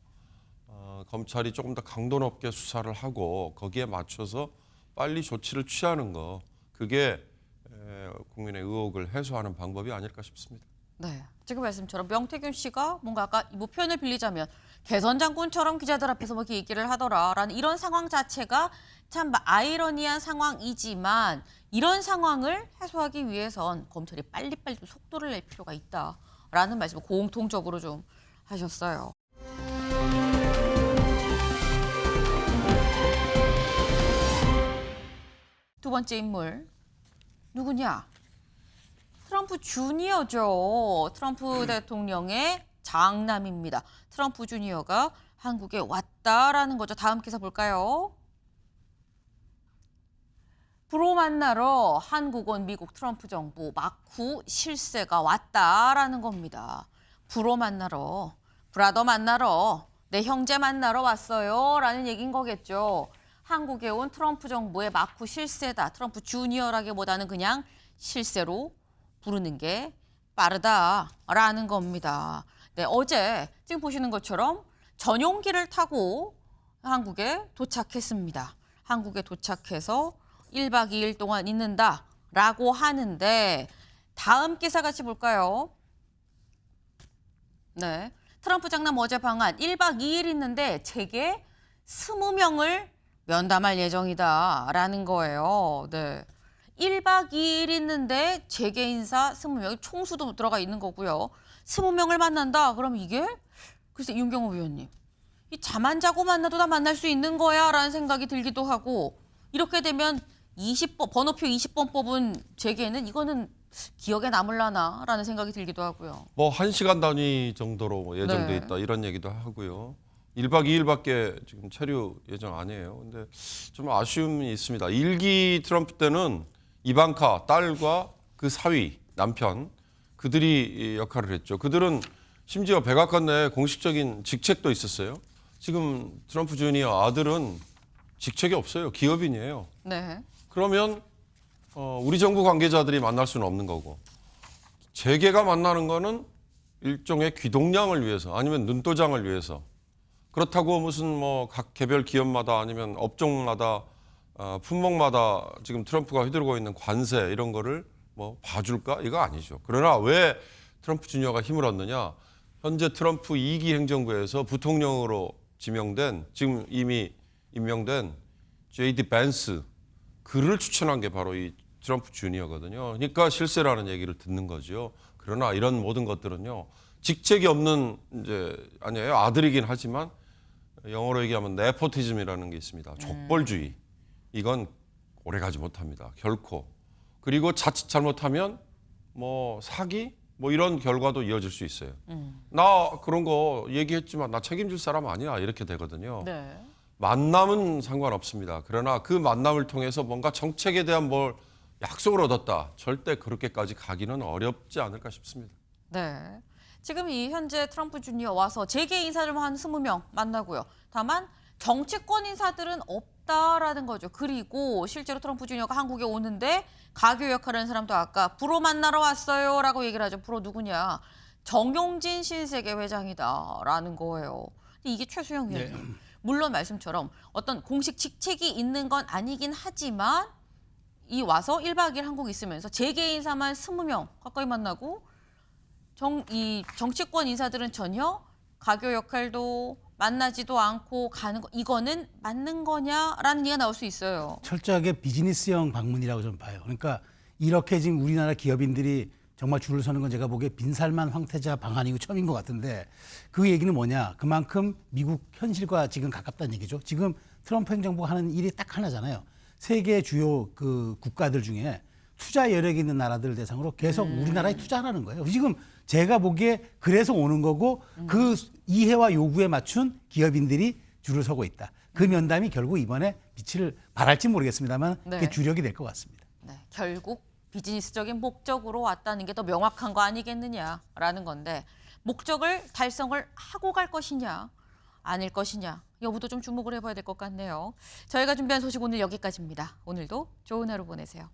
검찰이 조금 더 강도 높게 수사를 하고 거기에 맞춰서 빨리 조치를 취하는 거 그게 국민의 의혹을 해소하는 방법이 아닐까 싶습니다. 네, 지금 말씀처럼 명태균 씨가 뭔가 아까 뭐 표현을 빌리자면 개선 장군처럼 기자들 앞에서 뭐 이렇게 얘기를 하더라라는 이런 상황 자체가 참 아이러니한 상황이지만 이런 상황을 해소하기 위해선 검찰이 빨리빨리 좀 속도를 낼 필요가 있다라는 말씀을 공통적으로 좀 하셨어요. 두 번째 인물 누구냐? 트럼프 주니어죠. 트럼프 대통령의 장남입니다. 트럼프 주니어가 한국에 왔다라는 거죠. 다음 기사 볼까요? 프로 만나러 한국 온 미국 트럼프 정부 마쿠 실세가 왔다라는 겁니다. 프로 만나러, 브라더 만나러, 내 형제 만나러 왔어요 라는 얘기인 거겠죠. 한국에 온 트럼프 정부의 마쿠 실세다. 트럼프 주니어라기보다는 그냥 실세로 부르는 게 빠르다라는 겁니다. 네, 어제 지금 보시는 것처럼 전용기를 타고 한국에 도착했습니다. 한국에 도착해서 1박 2일 동안 있는다라고 하는데 다음 기사 같이 볼까요? 네, 트럼프 장남 어제 방한 1박 2일 있는데 제게 20명을 면담할 예정이다라는 거예요. 네. 1박 2일 있는데 재계 인사 20명, 총수도 들어가 있는 거고요. 20명을 만난다? 그럼 이게? 글쎄 윤경호 의원님, 이 잠 안 자고 만나도 다 만날 수 있는 거야? 라는 생각이 들기도 하고 이렇게 되면 20번, 번호표 20번 뽑은 재계는 이거는 기억에 남을라나? 라는 생각이 들기도 하고요. 뭐 1시간 단위 정도로 예정돼 네. 있다 이런 얘기도 하고요. 1박 2일밖에 지금 체류 예정 아니에요. 근데 좀 아쉬움이 있습니다. 1기 트럼프 때는 이방카 딸과 그 사위 남편 그들이 역할을 했죠. 그들은 심지어 백악관 내에 공식적인 직책도 있었어요. 지금 트럼프 주니어 아들은 직책이 없어요. 기업인이에요. 네. 그러면 우리 정부 관계자들이 만날 수는 없는 거고 재계가 만나는 거는 일종의 귀동냥을 위해서 아니면 눈도장을 위해서 그렇다고 무슨 뭐 각 개별 기업마다 아니면 업종마다 품목마다 지금 트럼프가 휘두르고 있는 관세 이런 거를 뭐 봐줄까? 이거 아니죠. 그러나 왜 트럼프 주니어가 힘을 얻느냐? 현재 트럼프 2기 행정부에서 부통령으로 지명된 지금 이미 임명된 J.D. 벤스 그를 추천한 게 바로 이 트럼프 주니어거든요. 그러니까 실세라는 얘기를 듣는 거죠. 그러나 이런 모든 것들은요. 직책이 없는 이제 아니에요. 아들이긴 하지만 영어로 얘기하면 네포티즘이라는 게 있습니다. 족벌주의. 이건 오래가지 못합니다. 결코. 그리고 자칫 잘못하면 뭐 사기 뭐 이런 결과도 이어질 수 있어요. 나 그런 거 얘기했지만 나 책임질 사람 아니야 이렇게 되거든요. 네. 만남은 상관없습니다. 그러나 그 만남을 통해서 뭔가 정책에 대한 뭘 약속을 얻었다. 절대 그렇게까지 가기는 어렵지 않을까 싶습니다. 네. 지금 이 현재 트럼프 주니어 와서 재계 인사를 한 20명 만나고요. 다만 정치권 인사들은 없다라는 거죠. 그리고 실제로 트럼프 주니어가 한국에 오는데 가교 역할을 하는 사람도 아까 프로 만나러 왔어요라고 얘기를 하죠. 프로 누구냐? 정용진 신세계 회장이다라는 거예요. 근데 이게 최수영 의원님. 네. 물론 말씀처럼 어떤 공식 직책이 있는 건 아니긴 하지만 이 와서 1박 2일 한국에 있으면서 재계 인사만 20명 가까이 만나고 이 정치권 인사들은 전혀 가교 역할도 만나지도 않고 가는 거 이거는 맞는 거냐라는 얘기가 나올 수 있어요. 철저하게 비즈니스형 방문이라고 좀 봐요. 그러니까 이렇게 지금 우리나라 기업인들이 정말 줄을 서는 건 제가 보기에 빈살만 황태자 방한이고 처음인 것 같은데 그 얘기는 뭐냐? 그만큼 미국 현실과 지금 가깝다는 얘기죠. 지금 트럼프 행정부가 하는 일이 딱 하나잖아요. 세계 주요 그 국가들 중에 투자 여력이 있는 나라들 대상으로 계속 우리나라에 투자하라는 거예요. 지금 제가 보기에 그래서 오는 거고 그 이해와 요구에 맞춘 기업인들이 줄을 서고 있다. 그 면담이 결국 이번에 빛을 발할지 모르겠습니다만 네. 그게 주력이 될 것 같습니다. 네, 결국 비즈니스적인 목적으로 왔다는 게 더 명확한 거 아니겠느냐라는 건데 목적을 달성을 하고 갈 것이냐 아닐 것이냐 여부도 좀 주목을 해봐야 될 것 같네요. 저희가 준비한 소식 오늘 여기까지입니다. 오늘도 좋은 하루 보내세요.